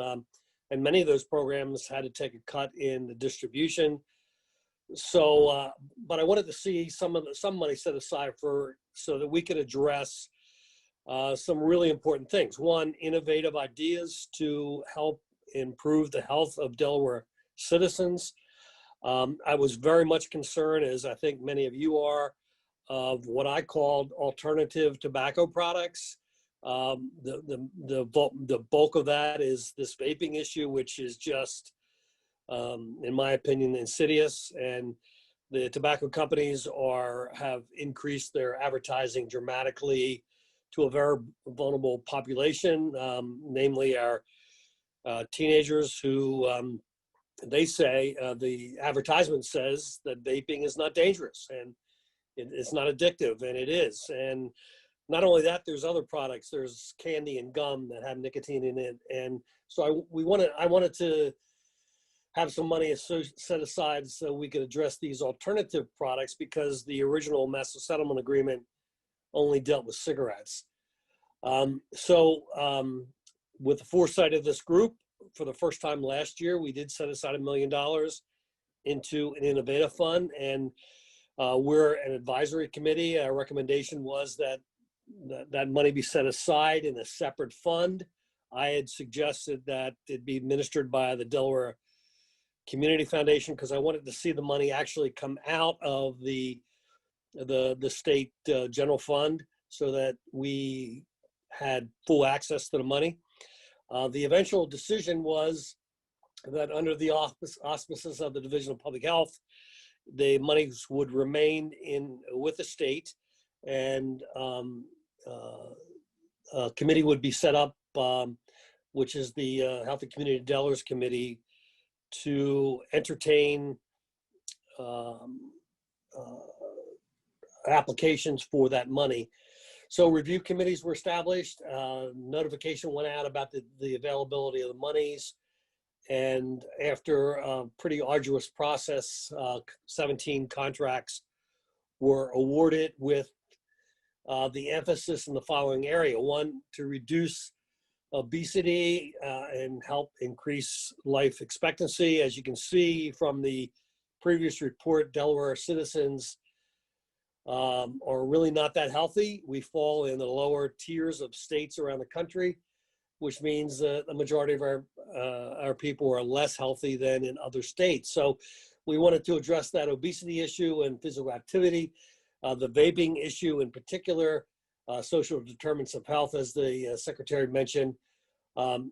and many of those programs had to take a cut in the distribution. So, but I wanted to see some money set aside so that we could address some really important things. One, innovative ideas to help improve the health of Delaware citizens. I was very much concerned, as I think many of you are, of what I called alternative tobacco products. The bulk of that is this vaping issue, which is just, in my opinion, insidious. And the tobacco companies have increased their advertising dramatically to a very vulnerable population, namely our teenagers who they say, the advertisement says that vaping is not dangerous and it's not addictive, and it is. And not only that, there's other products. There's candy and gum that have nicotine in it. And so I wanted to have some money set aside so we could address these alternative products, because the original Master Settlement Agreement only dealt with cigarettes. With the foresight of this group, for the first time last year, we did set aside $1 million into an innovative fund, and we're an advisory committee. Our recommendation was that money be set aside in a separate fund. I had suggested that it be administered by the Delaware Community Foundation, because I wanted to see the money actually come out of the state general fund so that we had full access to the money. The eventual decision was that under the auspices of the Division of Public Health, the monies would remain with the state, and a committee would be set up, which is the Health and Community Delaware's Committee, to entertain applications for that money. So review committees were established. Notification went out about the availability of the monies. And after a pretty arduous process, 17 contracts were awarded with the emphasis in the following area. One, to reduce obesity and help increase life expectancy. As you can see from the previous report, Delaware citizens are really not that healthy. We fall in the lower tiers of states around the country, which means the majority of our people are less healthy than in other states. So we wanted to address that obesity issue and physical activity, the vaping issue in particular, social determinants of health, as the secretary mentioned,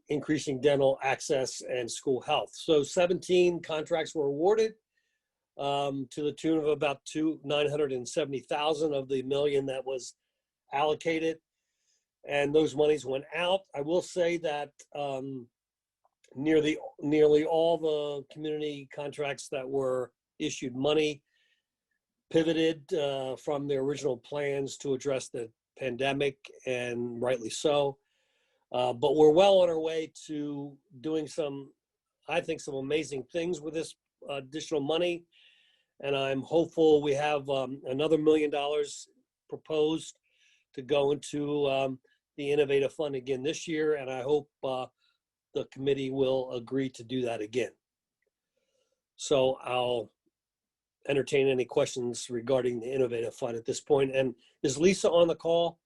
increasing dental access and school health. So 17 contracts were awarded to the tune of about $970,000 of the $1 million that was allocated. And those monies went out. I will say that nearly all the community contracts that were issued money pivoted from their original plans to address the pandemic, and rightly so. But we're well on our way to doing some amazing things with this additional money. And I'm hopeful we have another $1 million proposed to go into the innovative fund again this year, and I hope the committee will agree to do that again. So I'll entertain any questions regarding the innovative fund at this point. And is Lisa on the call?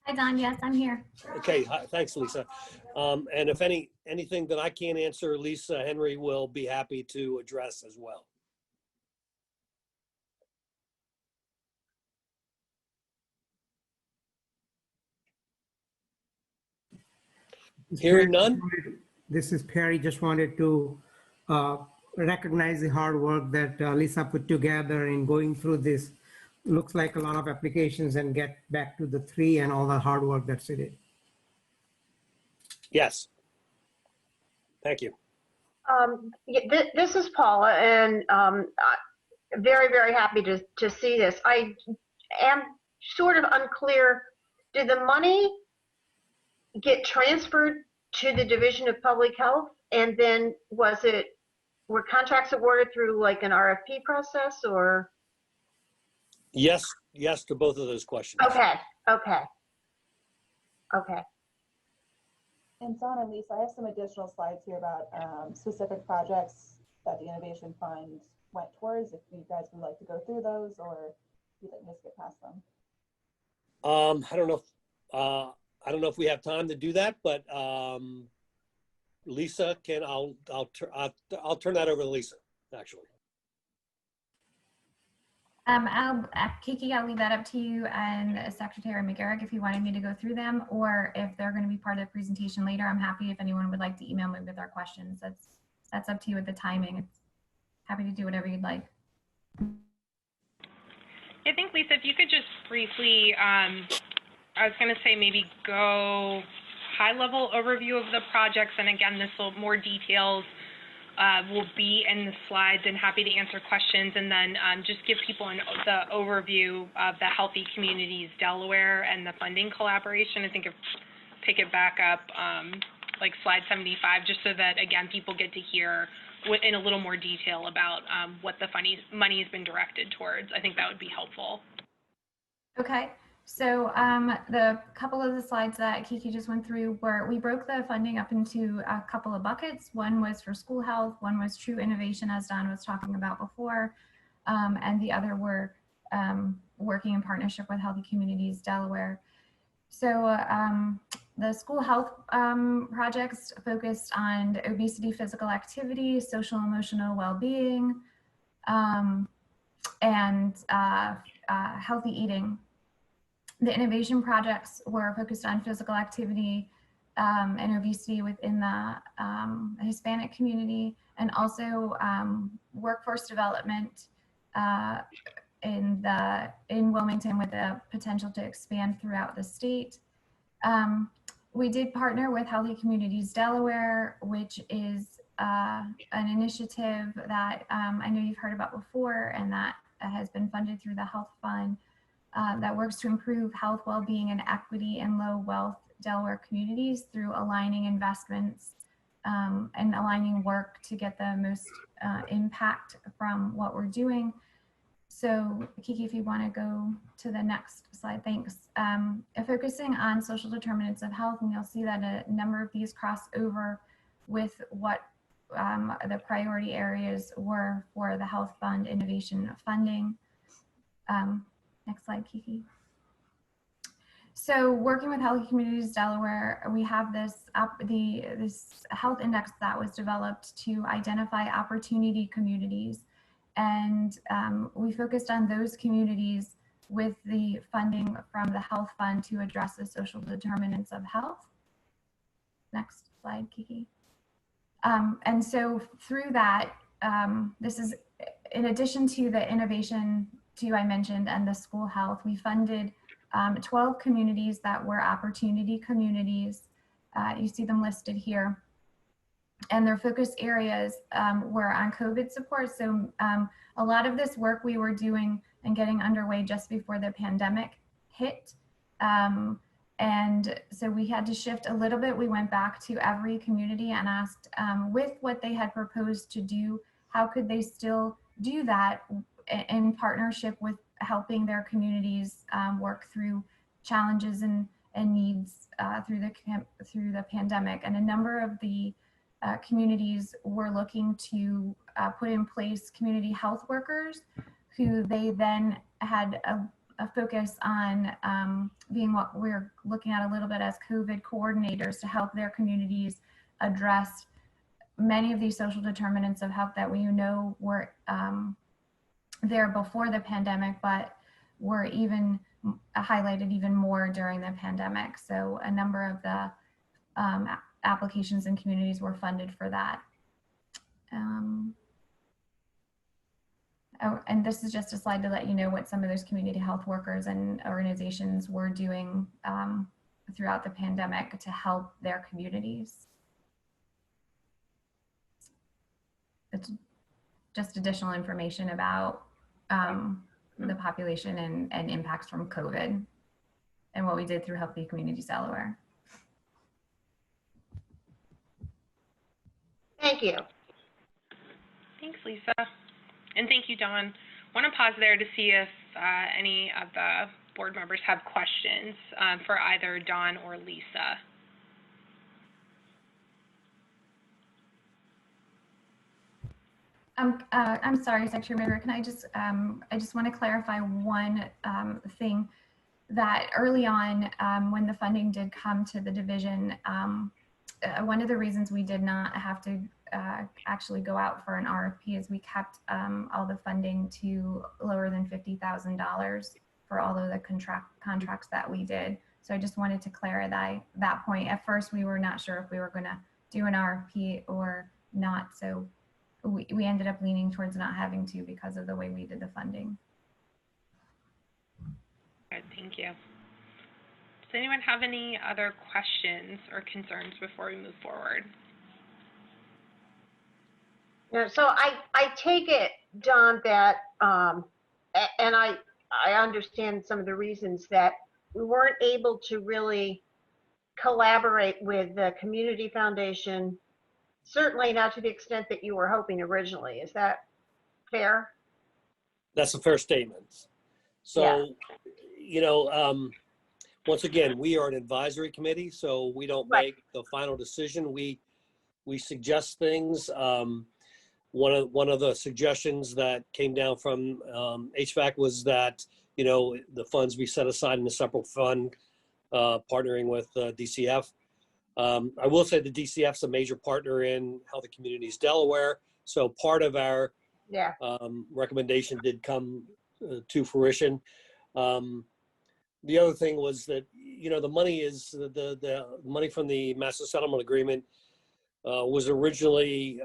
Hi, Don. Yes, I'm here. Okay, hi, thanks, Lisa. And if anything that I can't answer, Lisa Henry will be happy to address as well. Hearing none. This is Perry. Just wanted to recognize the hard work that Lisa put together in going through this. Looks like a lot of applications, and get back to the 3 and all the hard work that's in it. Yes. Thank you. This is Paula, and very, very happy to see this. I am sort of unclear. Did the money get transferred to the Division of Public Health, and then were contracts awarded through like an RFP process, or? Yes to both of those questions. Okay. And Don and Lisa, I have some additional slides here about specific projects that the Innovation Fund went towards, if you guys would like to go through those, or you let me skip past them. I don't know if we have time to do that, but Lisa, I'll turn that over to Lisa, actually. Kiki, I'll leave that up to you and Secretary McGarrick if you wanted me to go through them, or if they're going to be part of the presentation later. I'm happy if anyone would like to email me with their questions. That's up to you with the timing. It's happy to do whatever you'd like. I think, Lisa, if you could just briefly, I was going to say maybe go high-level overview of the projects, and again, more details will be in the slides, and happy to answer questions, and then just give people the overview of the Healthy Communities Delaware and the funding collaboration. I think pick it back up like slide 75, just so that, again, people get to hear in a little more detail about what the money has been directed towards. I think that would be helpful. Okay. So the couple of the slides that Kiki just went through we broke the funding up into a couple of buckets. One was for school health, one was true innovation, as Don was talking about before, and the other were working in partnership with Healthy Communities Delaware. So the school health projects focused on obesity, physical activity, social emotional well-being, and healthy eating. The innovation projects were focused on physical activity and obesity within the Hispanic community, and also workforce development in Wilmington, with the potential to expand throughout the state. We did partner with Healthy Communities Delaware, which is an initiative that I know you've heard about before, and that has been funded through the Health Fund. That works to improve health, well-being, and equity in low-wealth Delaware communities through aligning investments and aligning work to get the most impact from what we're doing. So, Kiki, if you want to go to the next slide, thanks. Focusing on social determinants of health, and you'll see that a number of these cross over with what the priority areas were for the Health Fund innovation funding. Next slide, Kiki. So working with Healthy Communities Delaware, we have this health index that was developed to identify opportunity communities. And we focused on those communities with the funding from the Health Fund to address the social determinants of health. Next slide, Kiki. And so through that, this is in addition to the innovation I mentioned and the school health, we funded 12 communities that were opportunity communities. You see them listed here. And their focus areas were on COVID support. So a lot of this work we were doing and getting underway just before the pandemic hit. And so we had to shift a little bit. We went back to every community and asked, with what they had proposed to do, how could they still do that in partnership with helping their communities work through challenges and needs through the pandemic. And a number of the communities were looking to put in place community health workers, who they then had a focus on being what we're looking at a little bit as COVID coordinators to help their communities address many of these social determinants of health that we know were there before the pandemic, but were even highlighted even more during the pandemic. So a number of the applications and communities were funded for that. And this is just a slide to let you know what some of those community health workers and organizations were doing throughout the pandemic to help their communities. It's just additional information about the population and impacts from COVID and what we did through Healthy Communities Delaware. Thank you. Thanks, Lisa. And thank you, Dawn. I want to pause there to see if any of the board members have questions for either Dawn or Lisa. I'm sorry, Secretary Mayor, can I just want to clarify one thing, that early on when the funding did come to the division, one of the reasons we did not have to actually go out for an RFP is we kept all the funding to lower than $50,000 for all of the contracts that we did. So I just wanted to clarify that point. At first, we were not sure if we were going to do an RFP or not. So we ended up leaning towards not having to because of the way we did the funding. Good, thank you. Does anyone have any other questions or concerns before we move forward? Yeah, so I take it, Don, that, and I understand some of the reasons that we weren't able to really collaborate with the Community Foundation, certainly not to the extent that you were hoping originally. Is that fair? That's a fair statement. So, Yeah. you know, once again, we are an advisory committee, so we don't make the final decision. We suggest things. One of the suggestions that came down from HVAC was that, you know, the funds be set aside in a separate fund, partnering with DCF. I will say the DCF's a major partner in Healthy Communities Delaware, so part of our recommendation did come to fruition. The other thing was that, you know, the money is the money from the Master Settlement Agreement was originally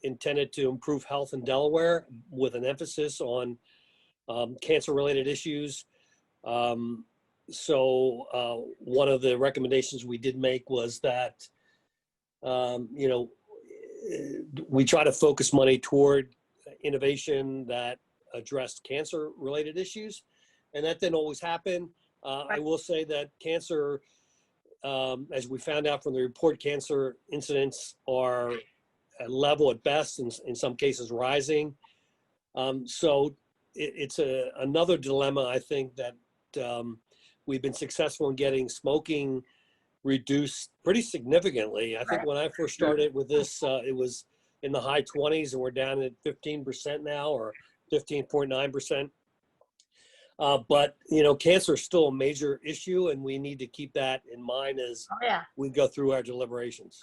intended to improve health in Delaware with an emphasis on cancer-related issues. So one of the recommendations we did make was that, you know, we try to focus money toward innovation that addressed cancer-related issues, and that didn't always happen. I will say that cancer, as we found out from the report, cancer incidents are at level at best, in some cases rising. So it's another dilemma, I think, that we've been successful in getting smoking reduced pretty significantly. I think when I first started with this, it was in the high 20s, and we're down at 15% now, or 15.9%. But, you know, cancer is still a major issue, and we need to keep that in mind as we go through our deliberations.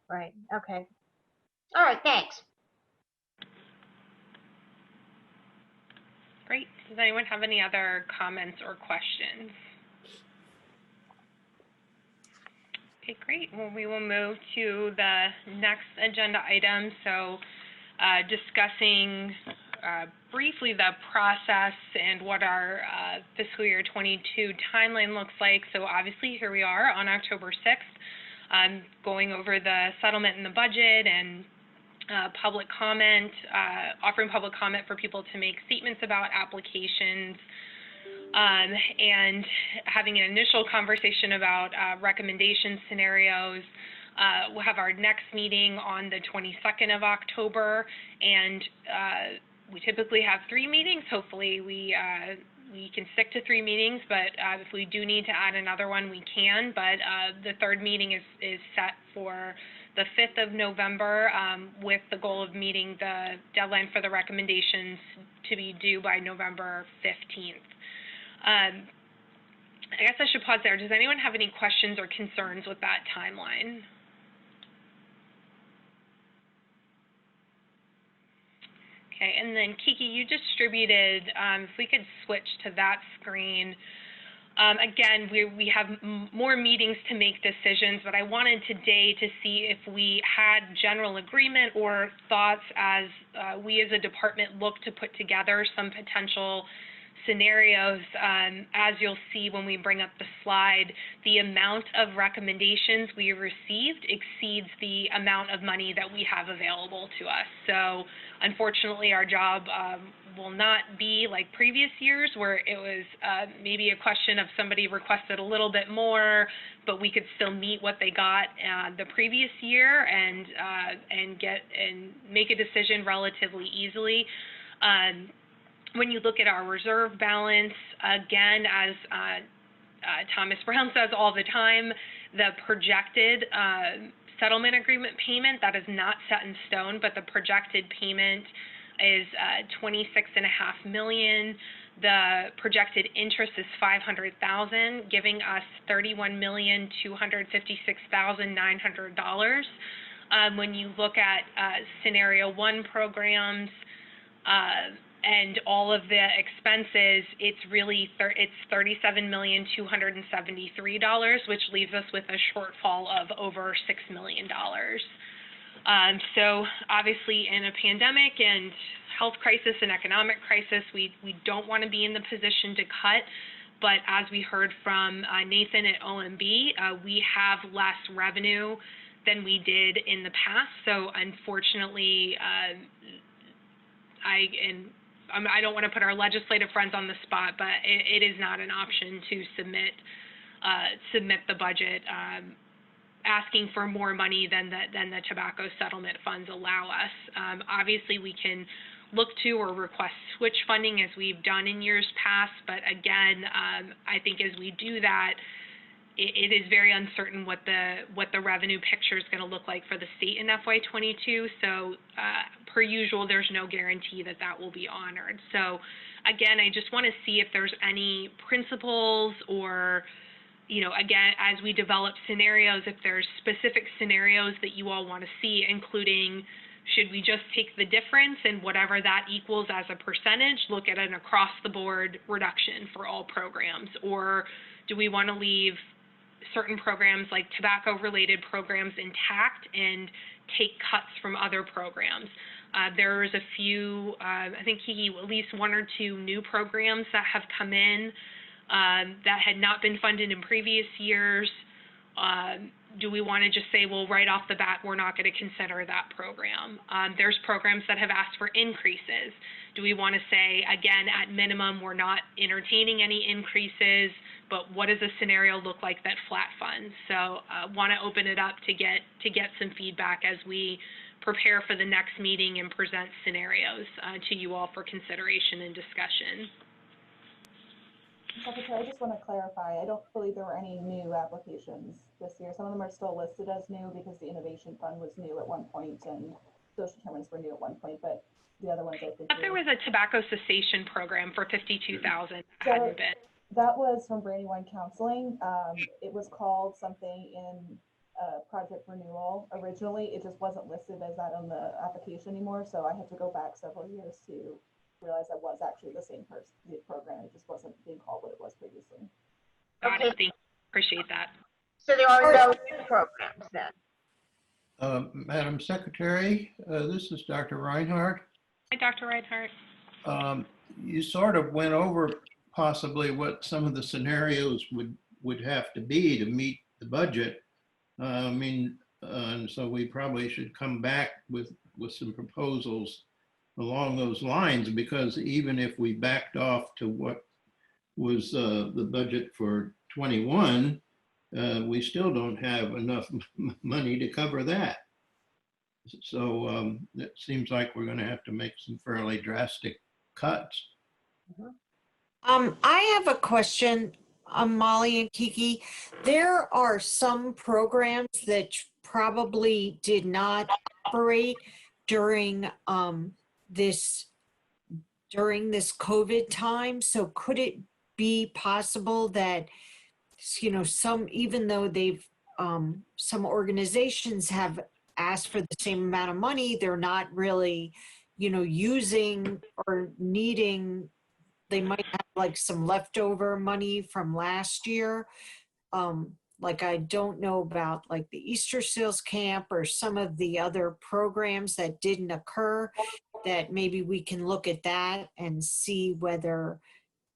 Right, okay. All right, thanks. Great. Does anyone have any other comments or questions? Okay, great. Well, we will move to the next agenda item. So discussing briefly the process and what our fiscal year 22 timeline looks like. So obviously here we are on October 6th, going over the settlement and the budget and public comment, offering public comment for people to make statements about applications, and having an initial conversation about recommendation scenarios. We'll have our next meeting on the 22nd of October, and we typically have 3 meetings. Hopefully we can stick to 3 meetings, but if we do need to add another one, we can. But the 3rd meeting is set for the 5th of November, with the goal of meeting the deadline for the recommendations to be due by November 15th. I guess I should pause there. Does anyone have any questions or concerns with that timeline? Okay, and then Kiki, you distributed, if we could switch to that screen. Again, we have more meetings to make decisions, but I wanted today to see if we had general agreement or thoughts as we as a department look to put together some potential scenarios. As you'll see when we bring up the slide, the amount of recommendations we received exceeds the amount of money that we have available to us. So unfortunately, our job will not be like previous years where it was maybe a question of somebody requested a little bit more, but we could still meet what they got the previous year and make a decision relatively easily. When you look at our reserve balance, again, as Thomas Brown says all the time, the projected settlement agreement payment, that is not set in stone, but the projected payment is $26.5 million. The projected interest is $500,000, giving us $31,256,900. When you look at scenario 1 programs and all of the expenses, it's really it's $37,273,000, which leaves us with a shortfall of over $6 million. So obviously in a pandemic and health crisis and economic crisis, we don't want to be in the position to cut, but as we heard from Nathan at OMB, we have less revenue than we did in the past. So unfortunately, I don't want to put our legislative friends on the spot, but it is not an option to submit the budget asking for more money than the tobacco settlement funds allow us. Obviously, we can look to or request switch funding as we've done in years past, but again, I think as we do that, it is very uncertain what the revenue picture is going to look like for the state in FY22. So per usual, there's no guarantee that will be honored. So again, I just want to see if there's any principles or, again, as we develop scenarios, if there's specific scenarios that you all want to see, including should we just take the difference and whatever that equals as a percentage, look at an across-the-board reduction for all programs, or do we want to leave certain programs like tobacco-related programs intact and take cuts from other programs? There's a few, I think at least 1 or 2 new programs that have come in that had not been funded in previous years. Do we want to just say, well, right off the bat, we're not going to consider that program? There's programs that have asked for increases. Do we want to say, again, at minimum, we're not entertaining any increases, but what does a scenario look like that flat funds? So want to open it up to get some feedback as we prepare for the next meeting and present scenarios to you all for consideration and discussion. Secretary, I just want to clarify, I don't believe there were any new applications this year. Some of them are still listed as new because the Innovation Fund was new at one point and social determinants were new at one point, but the other ones I think. But there was a tobacco cessation program for $52,000 hadn't been. That was from Brandywine Counseling. It was called something in Project Renewal originally. It just wasn't listed as that on the application anymore, so I had to go back several years to realize that was actually the same program. It just wasn't being called what it was previously. Got it. Thank you. Appreciate that. So there are no new programs then? Madam Secretary, this is Dr. Reinhardt. Hi, Dr. Reinhardt. You sort of went over possibly what some of the scenarios would have to be to meet the budget. And so we probably should come back with some proposals along those lines, because even if we backed off to what was the budget for 21, we still don't have enough money to cover that. So it seems like we're going to have to make some fairly drastic cuts. I have a question, Molly and Kiki. There are some programs that probably did not operate during this COVID time. So could it be possible that, even though they've, some organizations have asked for the same amount of money, they're not really, using or needing, they might have like some leftover money from last year. Like I don't know about like the Easter Seals Camp or some of the other programs that didn't occur, that maybe we can look at that and see whether,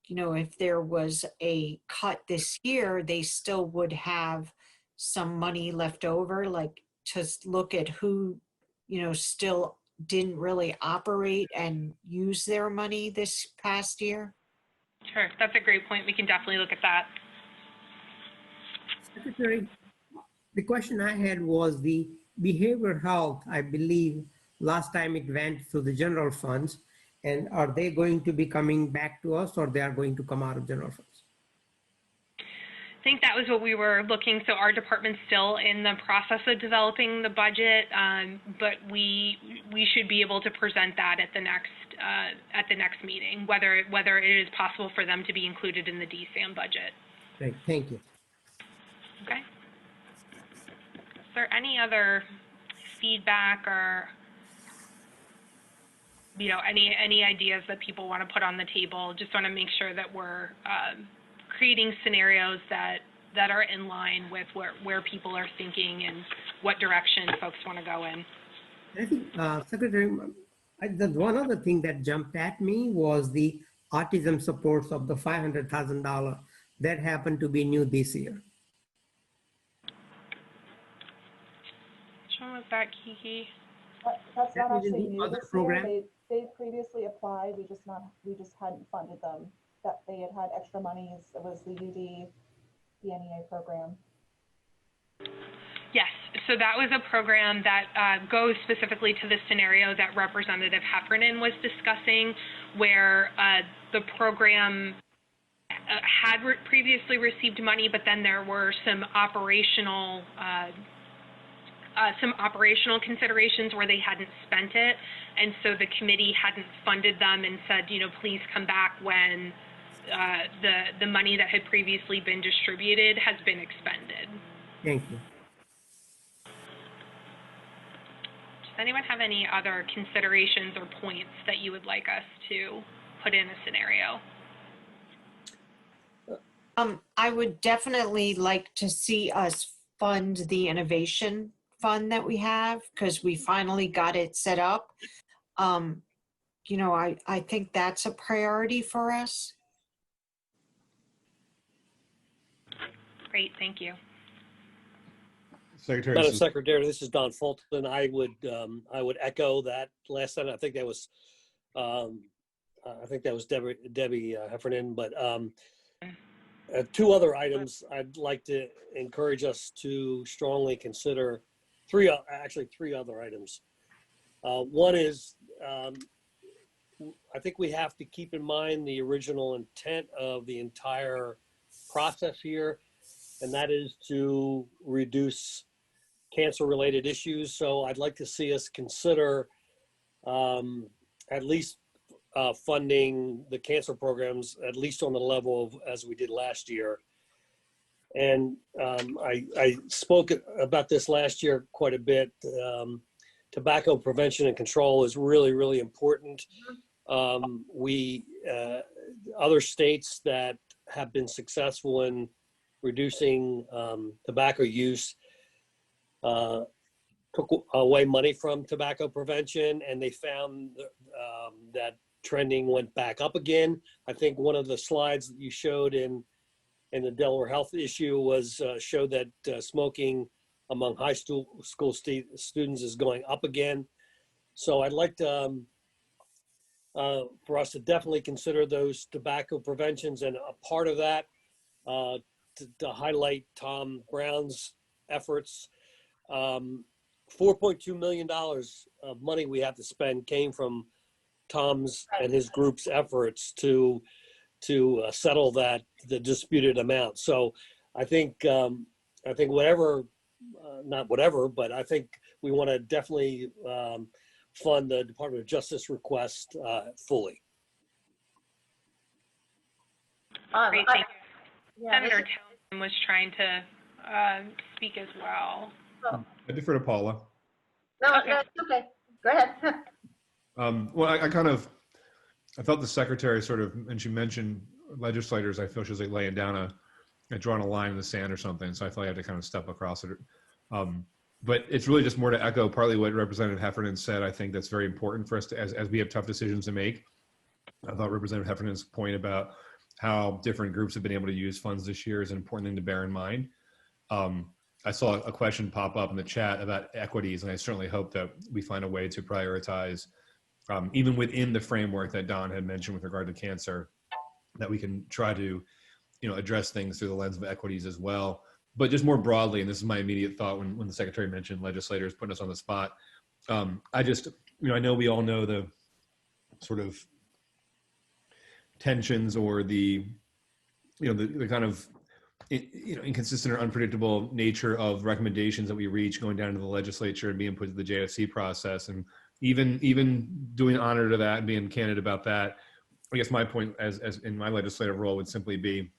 if there was a cut this year, they still would have some money left over, like to look at who, still didn't really operate and use their money this past year? Sure, that's a great point. We can definitely look at that. Secretary, the question I had was the behavioral health, I believe last time it went through the general funds, and are they going to be coming back to us, or they are going to come out of general funds? I think that was what we were looking. So our department's still in the process of developing the budget, but we should be able to present that at the next meeting, whether it is possible for them to be included in the DSAM budget. Great, thank you. Okay. Is there any other feedback or any ideas that people want to put on the table? Just want to make sure that we're creating scenarios that are in line with where people are thinking and what direction folks want to go in. I think, Secretary, the one other thing that jumped at me was the Autism Supports of the $500,000 that happened to be new this year. Which one was that, Kiki? That's not That was in actually the new other this program? year. They previously applied. We just hadn't funded them. That they had extra monies. It was the UD NEA program. Yes, so that was a program that goes specifically to the scenario that Representative Heffernan was discussing, where the program had previously received money, but then there were some operational considerations where they hadn't spent it, and so the committee hadn't funded them and said, please come back when the money that had previously been distributed has been expended. Thank you. Does anyone have any other considerations or points that you would like us to put in a scenario? I would definitely like to see us fund the innovation fund that we have, because we finally got it set up. I think that's a priority for us. Great, thank you. Secretary, Madam Secretary, this is Don Fulton. I would echo that last time. I think that was Debbie Heffernan. But two other items I'd like to encourage us to strongly consider. Three other items. One is I think we have to keep in mind the original intent of the entire process here, and that is to reduce cancer-related issues. So I'd like to see us consider at least funding the cancer programs, at least on the level of as we did last year. And I spoke about this last year quite a bit. Tobacco prevention and control is really, really important. Other states that have been successful in reducing tobacco use took away money from tobacco prevention, and they found that trending went back up again. I think one of the slides that you showed in the Delaware health issue was showed that smoking among high school students is going up again. So I'd like to for us to definitely consider those tobacco preventions, and a part of that to highlight Tom Brown's efforts. $4.2 million of money we have to spend came from Tom's and his group's efforts to settle the disputed amount. So I think whatever, not whatever, but I think we want to definitely fund the Department of Justice request fully. Great, thank you. Senator Townsend was trying to speak as well. I defer to Paula. No, it's okay. Go ahead. Well, I felt the secretary sort of, and she mentioned legislators, I feel she was like laying down drawing a line in the sand or something. So I feel like I had to kind of step across it. But it's really just more to echo partly what Representative Heffernan said. I think that's very important for us to, as we have tough decisions to make. I thought Representative Heffernan's point about how different groups have been able to use funds this year is an important thing to bear in mind. I saw a question pop up in the chat about equities, and I certainly hope that we find a way to prioritize, even within the framework that Don had mentioned with regard to cancer, that we can try to, address things through the lens of equities as well. But just more broadly, and this is my immediate thought when the Secretary mentioned legislators putting us on the spot, I just, I know we all know the sort of tensions or the kind of inconsistent or unpredictable nature of recommendations that we reach going down to the legislature and being put to the JFC process, and even doing honor to that and being candid about that. I guess my point as in my legislative role would simply be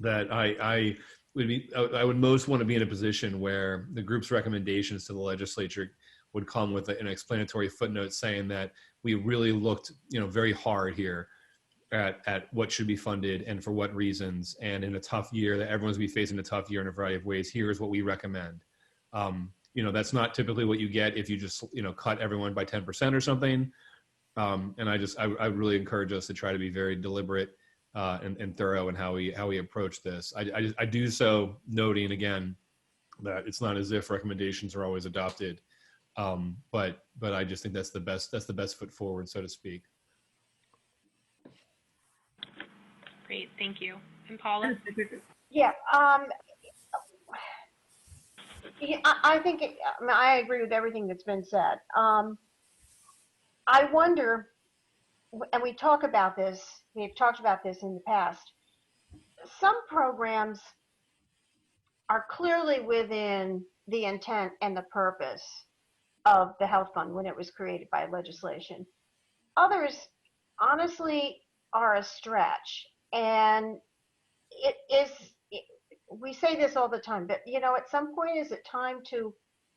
that I would most want to be in a position where the group's recommendations to the legislature would come with an explanatory footnote saying that we really looked, very hard here at what should be funded and for what reasons, and in a tough year that everyone's going to be facing a tough year in a variety of ways, here's what we recommend. That's not typically what you get if you just, cut everyone by 10% or something. And I really encourage us to try to be very deliberate and thorough in how we approach this. I do so noting again that it's not as if recommendations are always adopted, but I just think that's the best foot forward, so to speak. Great, thank you. And Paula? Yeah, I think I agree with everything that's been said. I wonder, and we've talked about this in the past, some programs are clearly within the intent and the purpose of the health fund when it was created by legislation. Others, honestly, are a stretch. And we say this all the time, but at some point, is it time to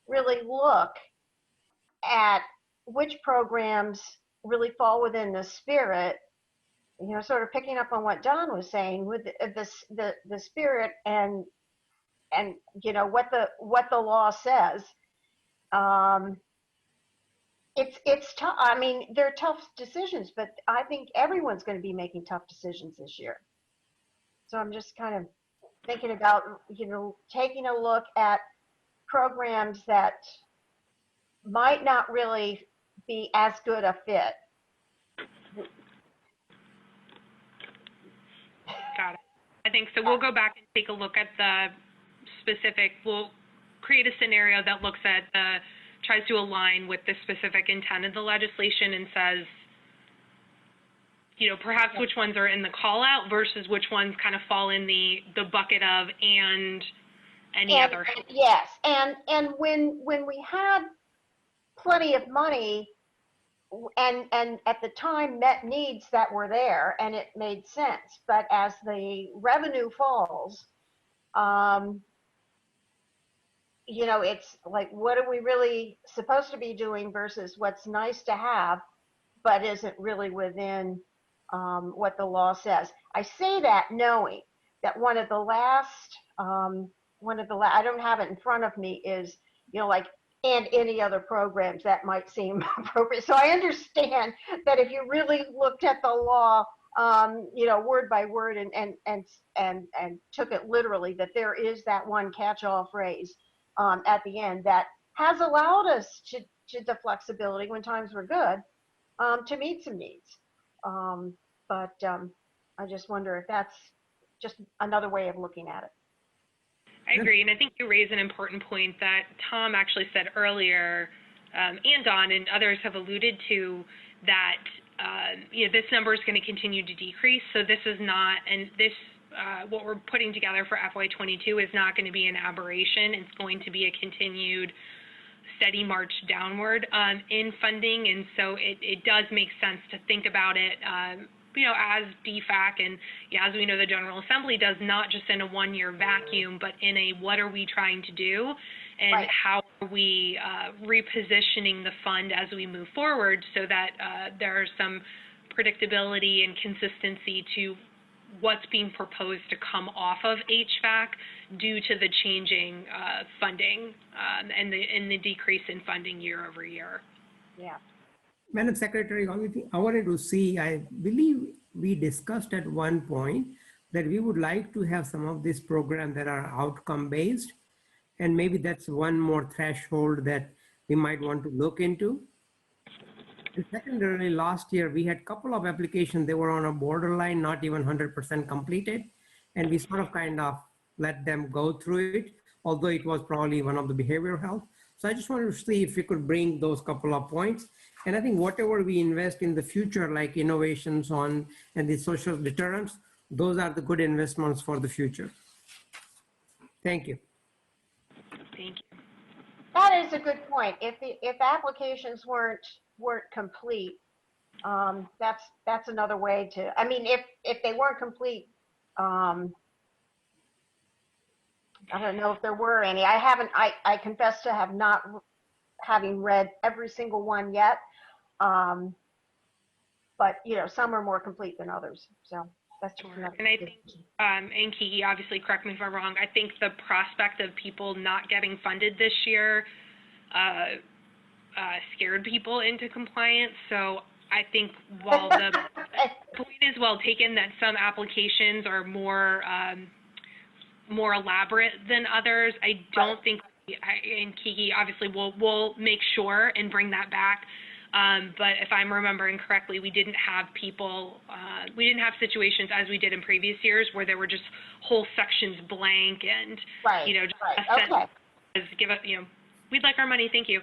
really look at which programs really fall within the spirit, sort of picking up on what Don was saying with the spirit and what the law says. It's tough. I mean, they're tough decisions, but I think everyone's going to be making tough decisions this year. So I'm just kind of thinking about, taking a look at programs that might not really be as good a fit. Got it. I think so. We'll go back and take a look at the specific. We'll create a scenario that looks at tries to align with the specific intent of the legislation and says, perhaps which ones are in the call out versus which ones kind of fall in the bucket of and any other. Yes, and when we had plenty of money and at the time met needs that were there and it made sense, but as the revenue falls, it's like, what are we really supposed to be doing versus what's nice to have but isn't really within what the law says. I say that knowing that one of the last, I don't have it in front of me, is, and any other programs that might seem appropriate. So I understand that if you really looked at the law, word by word and took it literally, that there is that one catch-all phrase at the end that has allowed us to the flexibility when times were good to meet some needs. But I just wonder if that's just another way of looking at it. I agree, and I think you raise an important point that Tom actually said earlier, and Don and others have alluded to, that this number is going to continue to decrease. So this is not, and this what we're putting together for FY22 is not going to be an aberration. It's going to be a continued steady march downward in funding, and so it does make sense to think about it as DFAC, and as we know, the General Assembly does, not just in a one-year vacuum, but in a what are we trying to do, and right, how are we repositioning the fund as we move forward so that there's some predictability and consistency to what's being proposed to come off of HVAC due to the changing funding and the decrease in funding year over year. Yeah. Madam Secretary, only thing I wanted to see, I believe we discussed at one point that we would like to have some of these programs that are outcome based, And maybe that's one more threshold that we might want to look into. And secondarily, last year, we had a couple of applications. They were on a borderline, not even 100% completed. And we sort of kind of let them go through it, although it was probably one of the behavioral health. So I just wanted to see if we could bring those couple of points. And I think whatever we invest in the future, like innovations on and the social deterrents, those are the good investments for the future. Thank you. Thank you. That is a good point. If applications weren't complete, that's another way to. I mean, if they weren't complete, I don't know if there were any. I haven't. I confess to have not having read every single one yet. But you know, some are more complete than others. So that's just another. And I think, and Kiki, obviously, correct me if I'm wrong. I think the prospect of people not getting funded this year scared people into compliance. So I think while the point is well taken that some applications are more elaborate than others, I don't think. And Kiki, obviously, we'll make sure and bring that back. But if I'm remembering correctly, we didn't have people, we didn't have situations as we did in previous years where there were just whole sections blank and, you know, just a sentence, give us, you know, we'd like our money, thank you.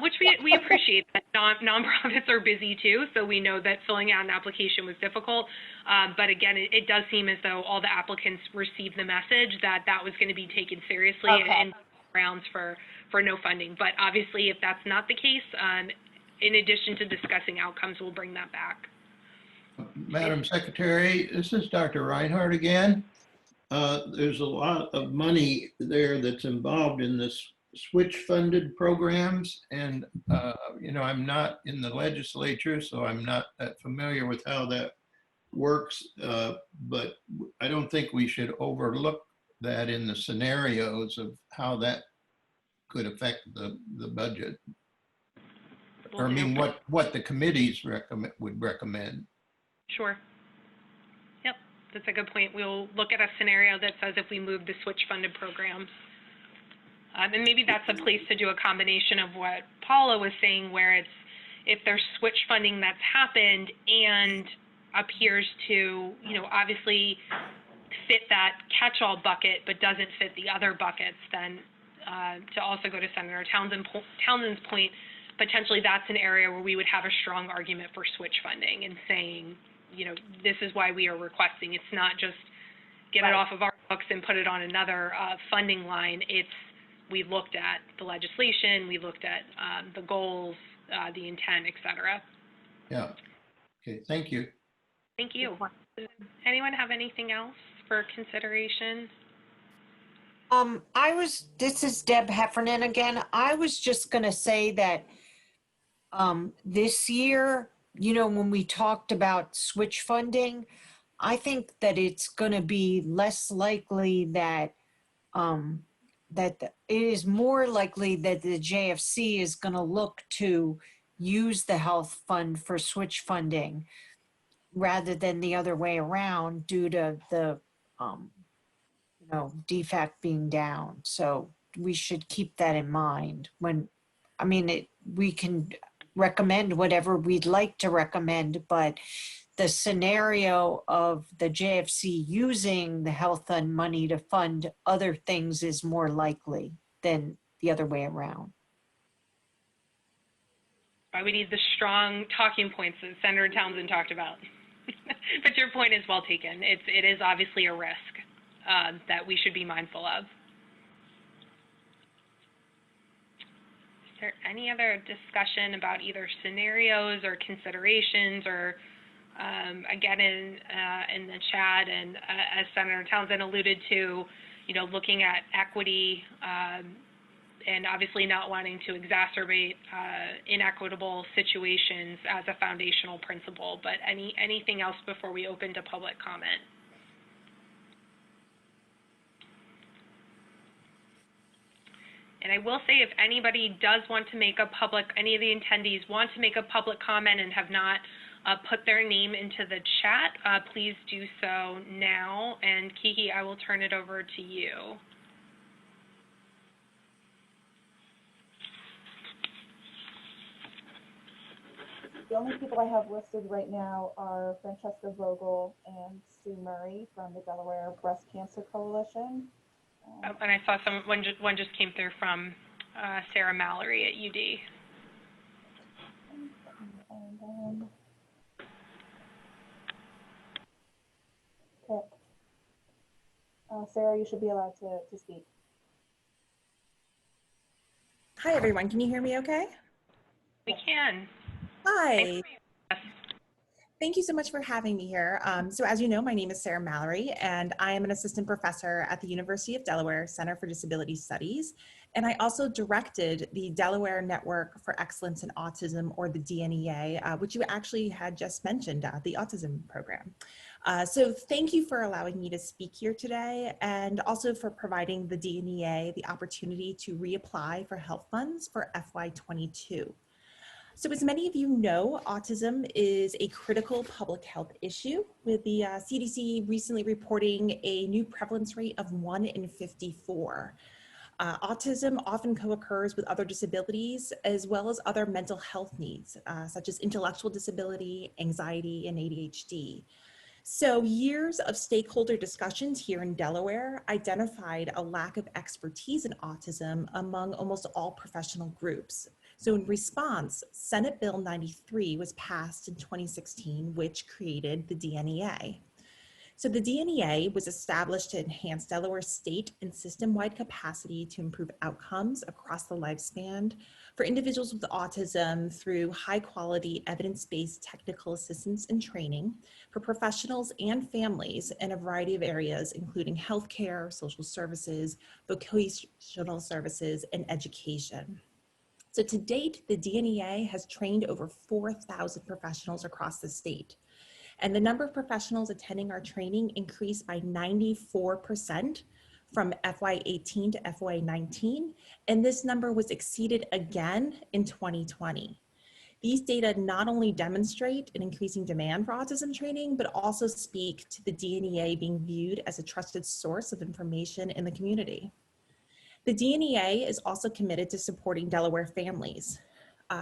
Which we appreciate that nonprofits are busy too, so we know that filling out an application was difficult. But again, it does seem as though all the applicants received the message that that was going to be taken seriously and grounds for no funding. But obviously, if that's not the case, in addition to discussing outcomes, we'll bring that back. Madam Secretary, this is Dr. Reinhardt again. There's a lot of money there that's involved in this switch-funded programs, and you know, I'm not in the legislature, so I'm not that familiar with how that works, but I don't think we should overlook that in the scenarios of how that could affect the budget. Or I mean, what the committees would recommend. Sure. Yep, that's a good point. We'll look at a scenario that says if we move the switch-funded programs. And maybe that's a place to do a combination of what Paula was saying, where it's if there's switch funding that's happened and appears to, you know, obviously fit that catch-all bucket but doesn't fit the other buckets, then to also go to Senator Townsend's point, potentially that's an area where we would have a strong argument for switch funding and saying, you know, this is why we are requesting. It's not just get it off of our books and put it on another funding line. It's we looked at the legislation, we looked at the goals, the intent, et cetera. Yeah. Okay, thank you. Thank you. Anyone have anything else for consideration? This is Deb Heffernan again. I was just going to say that this year, you know, when we talked about switch funding, I think that it's going to be less likely that it is more likely that the JFC is going to look to use the health fund for switch funding rather than the other way around due to the you know, DFAC being down. So we should keep that in mind when, I mean, we can recommend whatever we'd like to recommend, but the scenario of the JFC using the health fund money to fund other things is more likely than the other way around. Why we need the strong talking points that Senator Townsend talked about. But your point is well taken. It is obviously a risk that we should be mindful of. Is there any other discussion about either scenarios or considerations or again in the chat, and as Senator Townsend alluded to, you know, looking at equity and obviously not wanting to exacerbate inequitable situations as a foundational principle, but anything else before we open to public comment? And I will say if anybody does want to make a public, any of the attendees want to make a public comment and have not put their name into the chat, please do so now. And Kiki, I will turn it over to you. The only people I have listed right now are Francesca Vogel and Sue Murray from the Delaware Breast Cancer Coalition. And I saw one just came through from Sarah Mallory at UD. Okay. Sarah, you should be allowed to speak. Hi, everyone. Can you hear me okay? We can. Hi. Thank you so much for having me here. So as you know, my name is Sarah Mallory, and I am an assistant professor at the University of Delaware Center for Disability Studies. And I also directed the Delaware Network for Excellence in Autism, or the DNEA, which you actually had just mentioned, the autism program. So thank you for allowing me to speak here today, and also for providing the DNEA the opportunity to reapply for health funds for FY22. So as many of you know, autism is a critical public health issue, with the CDC recently reporting a new prevalence rate of 1 in 54. Autism often co-occurs with other disabilities, as well as other mental health needs, such as intellectual disability, anxiety, and ADHD. So years of stakeholder discussions here in Delaware identified a lack of expertise in autism among almost all professional groups. So in response, Senate Bill 93 was passed in 2016, which created the DNEA. So the DNEA was established to enhance Delaware's state and system-wide capacity to improve outcomes across the lifespan for individuals with autism through high-quality, evidence-based technical assistance and training for professionals and families in a variety of areas, including healthcare, social services, vocational services, and education. So to date, the DNEA has trained over 4,000 professionals across the state. And the number of professionals attending our training increased by 94% from FY18 to FY19, and this number was exceeded again in 2020. These data not only demonstrate an increasing demand for autism training, but also speak to the DNEA being viewed as a trusted source of information in the community. The DNEA is also committed to supporting Delaware families.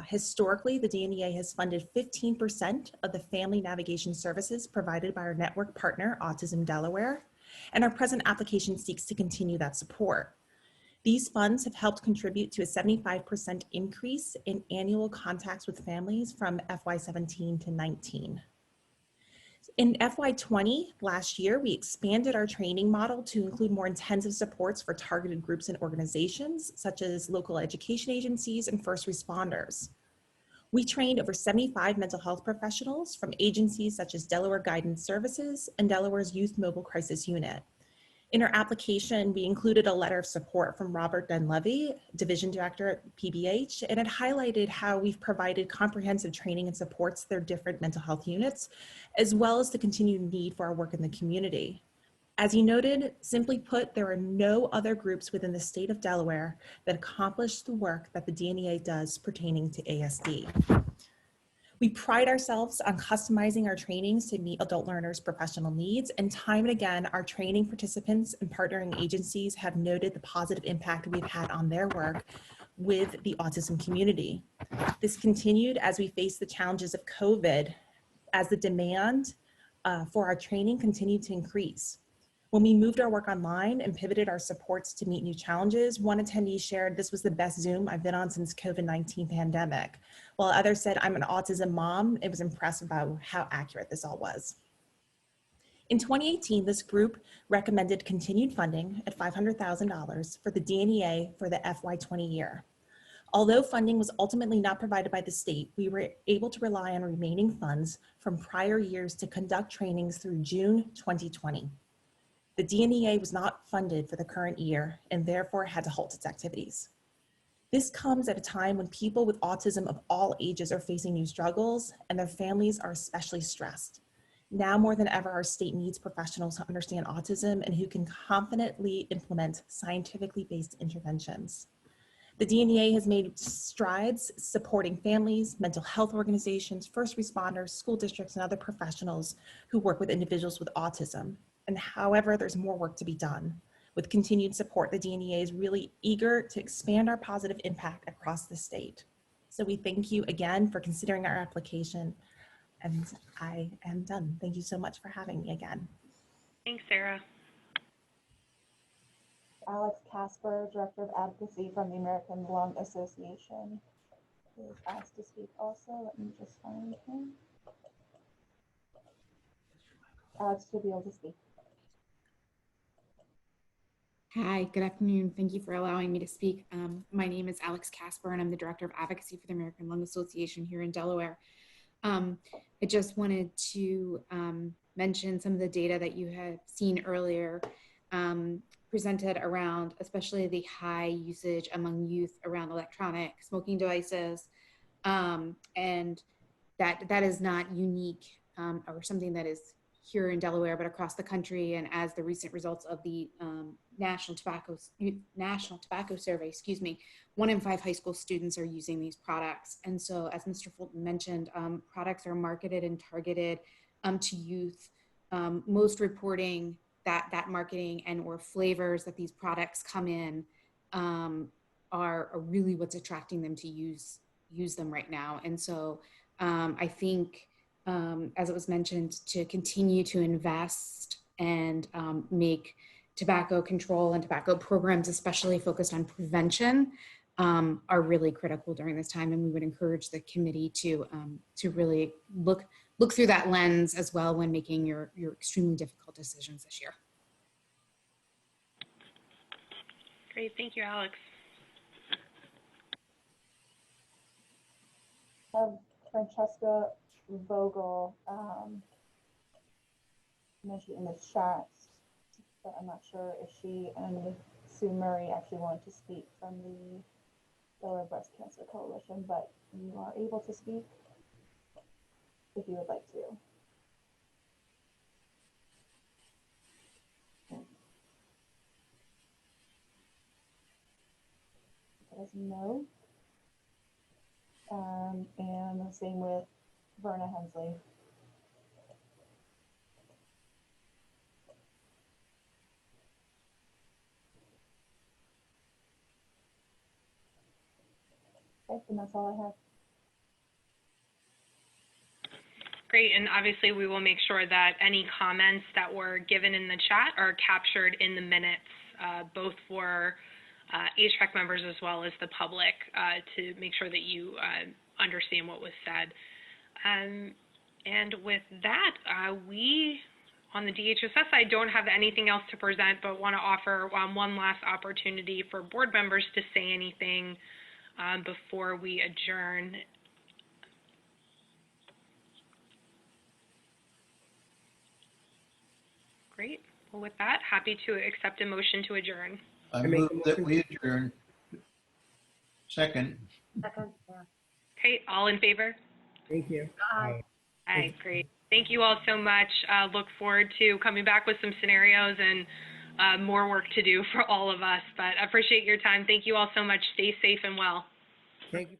Historically, the DNEA has funded 15% of the family navigation services provided by our network partner, Autism Delaware, and our present application seeks to continue that support. These funds have helped contribute to a 75% increase in annual contacts with families from FY17 to 19. In FY20, last year, we expanded our training model to include more intensive supports for targeted groups and organizations, such as local education agencies and first responders. We trained over 75 mental health professionals from agencies such as Delaware Guidance Services and Delaware's Youth Mobile Crisis Unit. In our application, we included a letter of support from Robert Dunleavy, Division Director at PBH, and it highlighted how we've provided comprehensive training and supports to their different mental health units, as well as the continued need for our work in the community. As he noted, simply put, there are no other groups within the state of Delaware that accomplish the work that the DNEA does pertaining to ASD. We pride ourselves on customizing our trainings to meet adult learners' professional needs, and time and again, our training participants and partnering agencies have noted the positive impact we've had on their work with the autism community. This continued as we face the challenges of COVID, as the demand for our training continued to increase. When we moved our work online and pivoted our supports to meet new challenges, one attendee shared, "This was the best Zoom I've been on since COVID-19 pandemic." While others said, "I'm an autism mom." It was impressive about how accurate this all was. In 2018, this group recommended continued funding at $500,000 for the DNEA for the FY20 year. Although funding was ultimately not provided by the state, we were able to rely on remaining funds from prior years to conduct trainings through June 2020. The DNEA was not funded for the current year and therefore had to halt its activities. This comes at a time when people with autism of all ages are facing new struggles and their families are especially stressed. Now more than ever, our state needs professionals who understand autism and who can confidently implement scientifically based interventions. The DNEA has made strides supporting families, mental health organizations, first responders, school districts, and other professionals who work with individuals with autism. And however, there's more work to be done. With continued support, the DNEA is really eager to expand our positive impact across the state. So we thank you again for considering our application. And I am done. Thank you so much for having me again. Thanks, Sarah. Alex Casper, Director of Advocacy from the American Lung Association, is asked to speak also. Let me just find him. Alex, you'll be able to speak. Hi, good afternoon. Thank you for allowing me to speak. My name is Alex Casper, and I'm the Director of Advocacy for the American Lung Association here in Delaware. I just wanted to mention some of the data that you had seen earlier presented around, especially the high usage among youth around electronic smoking devices. And that is not unique or something that is here in Delaware, but across the country. And as the recent results of the National Tobacco Survey, 1 in 5 high school students are using these products. And so, as Mr. Fulton mentioned, products are marketed and targeted to youth. Most reporting that marketing and or flavors that these products come in are really what's attracting them to use them right now. And so I think, as it was mentioned, to continue to invest and make tobacco control and tobacco programs, especially focused on prevention, are really critical during this time. And we would encourage the committee to really look through that lens as well when making your extremely difficult decisions this year. Great, thank you, Alex. Francesca Vogel mentioned in the chat, but I'm not sure if she and Sue Murray actually wanted to speak from the Delaware Breast Cancer Coalition, but you are able to speak if you would like to. That is no. And the same with Verna Hensley. Okay, and that's all I have. Great, and obviously we will make sure that any comments that were given in the chat are captured in the minutes, both for HVAC members as well as the public, to make sure that you understand what was said. And with that, we on the DHSS side don't have anything else to present, but want to offer one last opportunity for board members to say anything before we adjourn. Great. Well, with that, happy to accept a motion to adjourn. I move that we adjourn. Second. Second, yeah. Okay, all in favor? Thank you. Aye. All right, great. Thank you all so much. Look forward to coming back with some scenarios and more work to do for all of us, but I appreciate your time. Thank you all so much. Stay safe and well. Thank you.